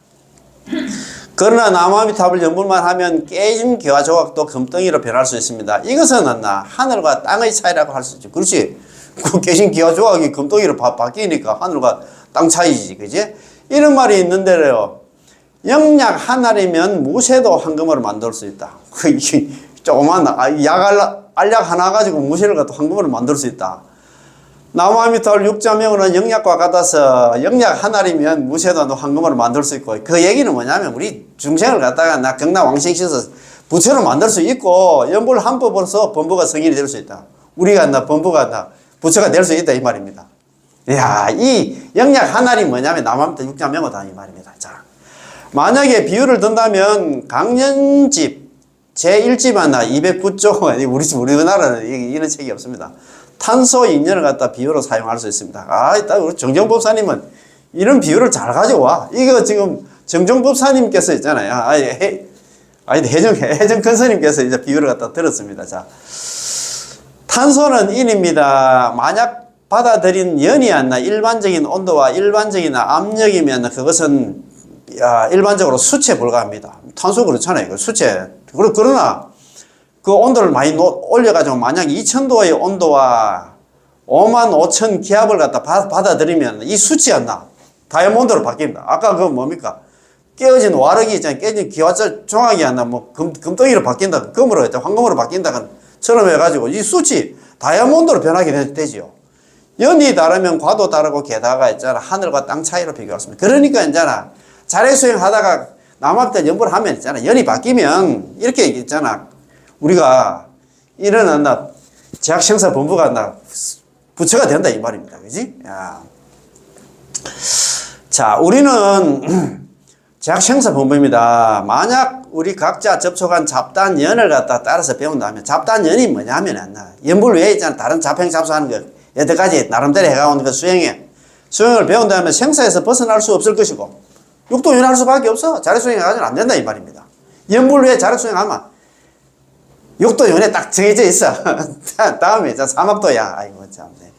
그러나 남아미탑을 연불만 하면 깨진 기와 조각도 금덩이로 변할 수 있습니다. 이것은 하늘과 땅의 차이라고 할 수 있죠. 그렇지. 그 깨진 기와 조각이 금덩이로 바뀌니까 하늘과 땅 차이지. 그지? 이런 말이 있는데요. 영약 하나이면 무쇠도 황금으로 만들 수 있다. 조그만 알약 하나 가지고 무쇠를 갖다 황금으로 만들 수 있다. 나무아미타불 육자명은 영약과 같아서 영약 하나이면 무쇠도 황금으로 만들 수 있고 그 얘기는 뭐냐면 우리 중생을 갖다가 경락왕생시켜서 부처로 만들 수 있고 연불 한법으로서 범부가 성인이 될 수 있다. 우리가 한다, 범부가 한다, 부처가 될 수 있다 이 말입니다. 이야, 이 영약 하나리 뭐냐면 남함대 육자명어다 이 말입니다. 자, 만약에 비유를 든다면 강연집 제1집 하나 209조 우리나라는 이런 책이 없습니다. 탄소 인연을 갖다 비유로 사용할 수 있습니다. 아, 일단 우리 정정법사님은 이런 비유를 잘 가져와. 이거 지금 정정법사님께서 있잖아요. 해정 큰스님께서 이제 비유를 갖다 들었습니다. 자, 탄소는 인입니다. 만약 받아들인 연이 안 나 일반적인 온도와 일반적인 압력이면 그것은 일반적으로 수치에 불과합니다. 탄소 그렇잖아요. 수치. 그러나 그 온도를 많이 올려가지고 만약 2000도의 온도와 55,000 기압을 갖다 받아들이면 이 수치 안 나. 다이아몬드로 바뀝니다. 아까 그 뭡니까? 깨어진 와르기 있잖아요. 깨진 기와절 종합이 안 나. 뭐 금덩이로 바뀐다. 금으로 했다. 황금으로 바뀐다. 처럼 해가지고 이 수치 다이아몬드로 변하게 되지요. 연이 다르면 과도 다르고 게다가 있잖아. 하늘과 땅 차이로 비교했습니다. 그러니까 있잖아. 자력 수행하다가 남학대 연불 하면 있잖아. 연이 바뀌면 이렇게 있잖아. 우리가 일어난다. 제약생사 본부가 한다. 부처가 된다 이 말입니다. 그지? 야. 자, 우리는 제약생사 본부입니다. 만약 우리 각자 접촉한 잡단 연을 갖다 따라서 배운다면 잡단 연이 뭐냐면 연불 외에 있잖아. 다른 잡행 잡수하는 거 여태까지 나름대로 해가온 그 수행을 배운다면 생사에서 벗어날 수 없을 것이고 육도연할 수밖에 없어. 자력수행해가지고는 안 된다 이 말입니다. 연불 외에 자력수행하면 육도연에 딱 정해져 있어. 다음에 사막도야. 아이고 참네.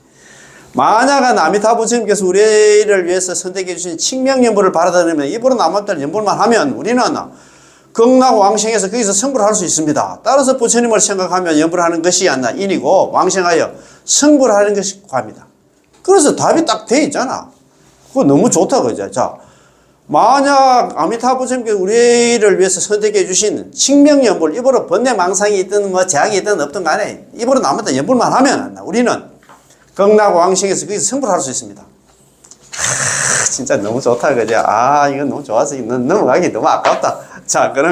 만약 아미타 부처님께서 우리를 위해서 선택해 주신 칙명연불을 받아들이면 입으로 남았던 연불만 하면 우리는 극락 왕생에서 거기서 성불을 할 수 있습니다. 따라서 부처님을 생각하면 연불하는 것이 인이고 왕생하여 성불을 하는 것이 과입니다. 그래서 답이 딱 돼 있잖아. 그거 너무 좋다 그죠? 자, 만약 아미타 부처님께서 우리를 위해서 선택해 주신 칙명연불 입으로 번뇌망상이 있든 뭐 제약이 있든 없든 간에 입으로 남았던 연불만 하면 우리는 극락 왕생에서 거기서 성불을 할 수 있습니다. 진짜 너무 좋다 그죠? 이건 너무 좋아서 넘어가기 너무 아깝다. 자, 그럼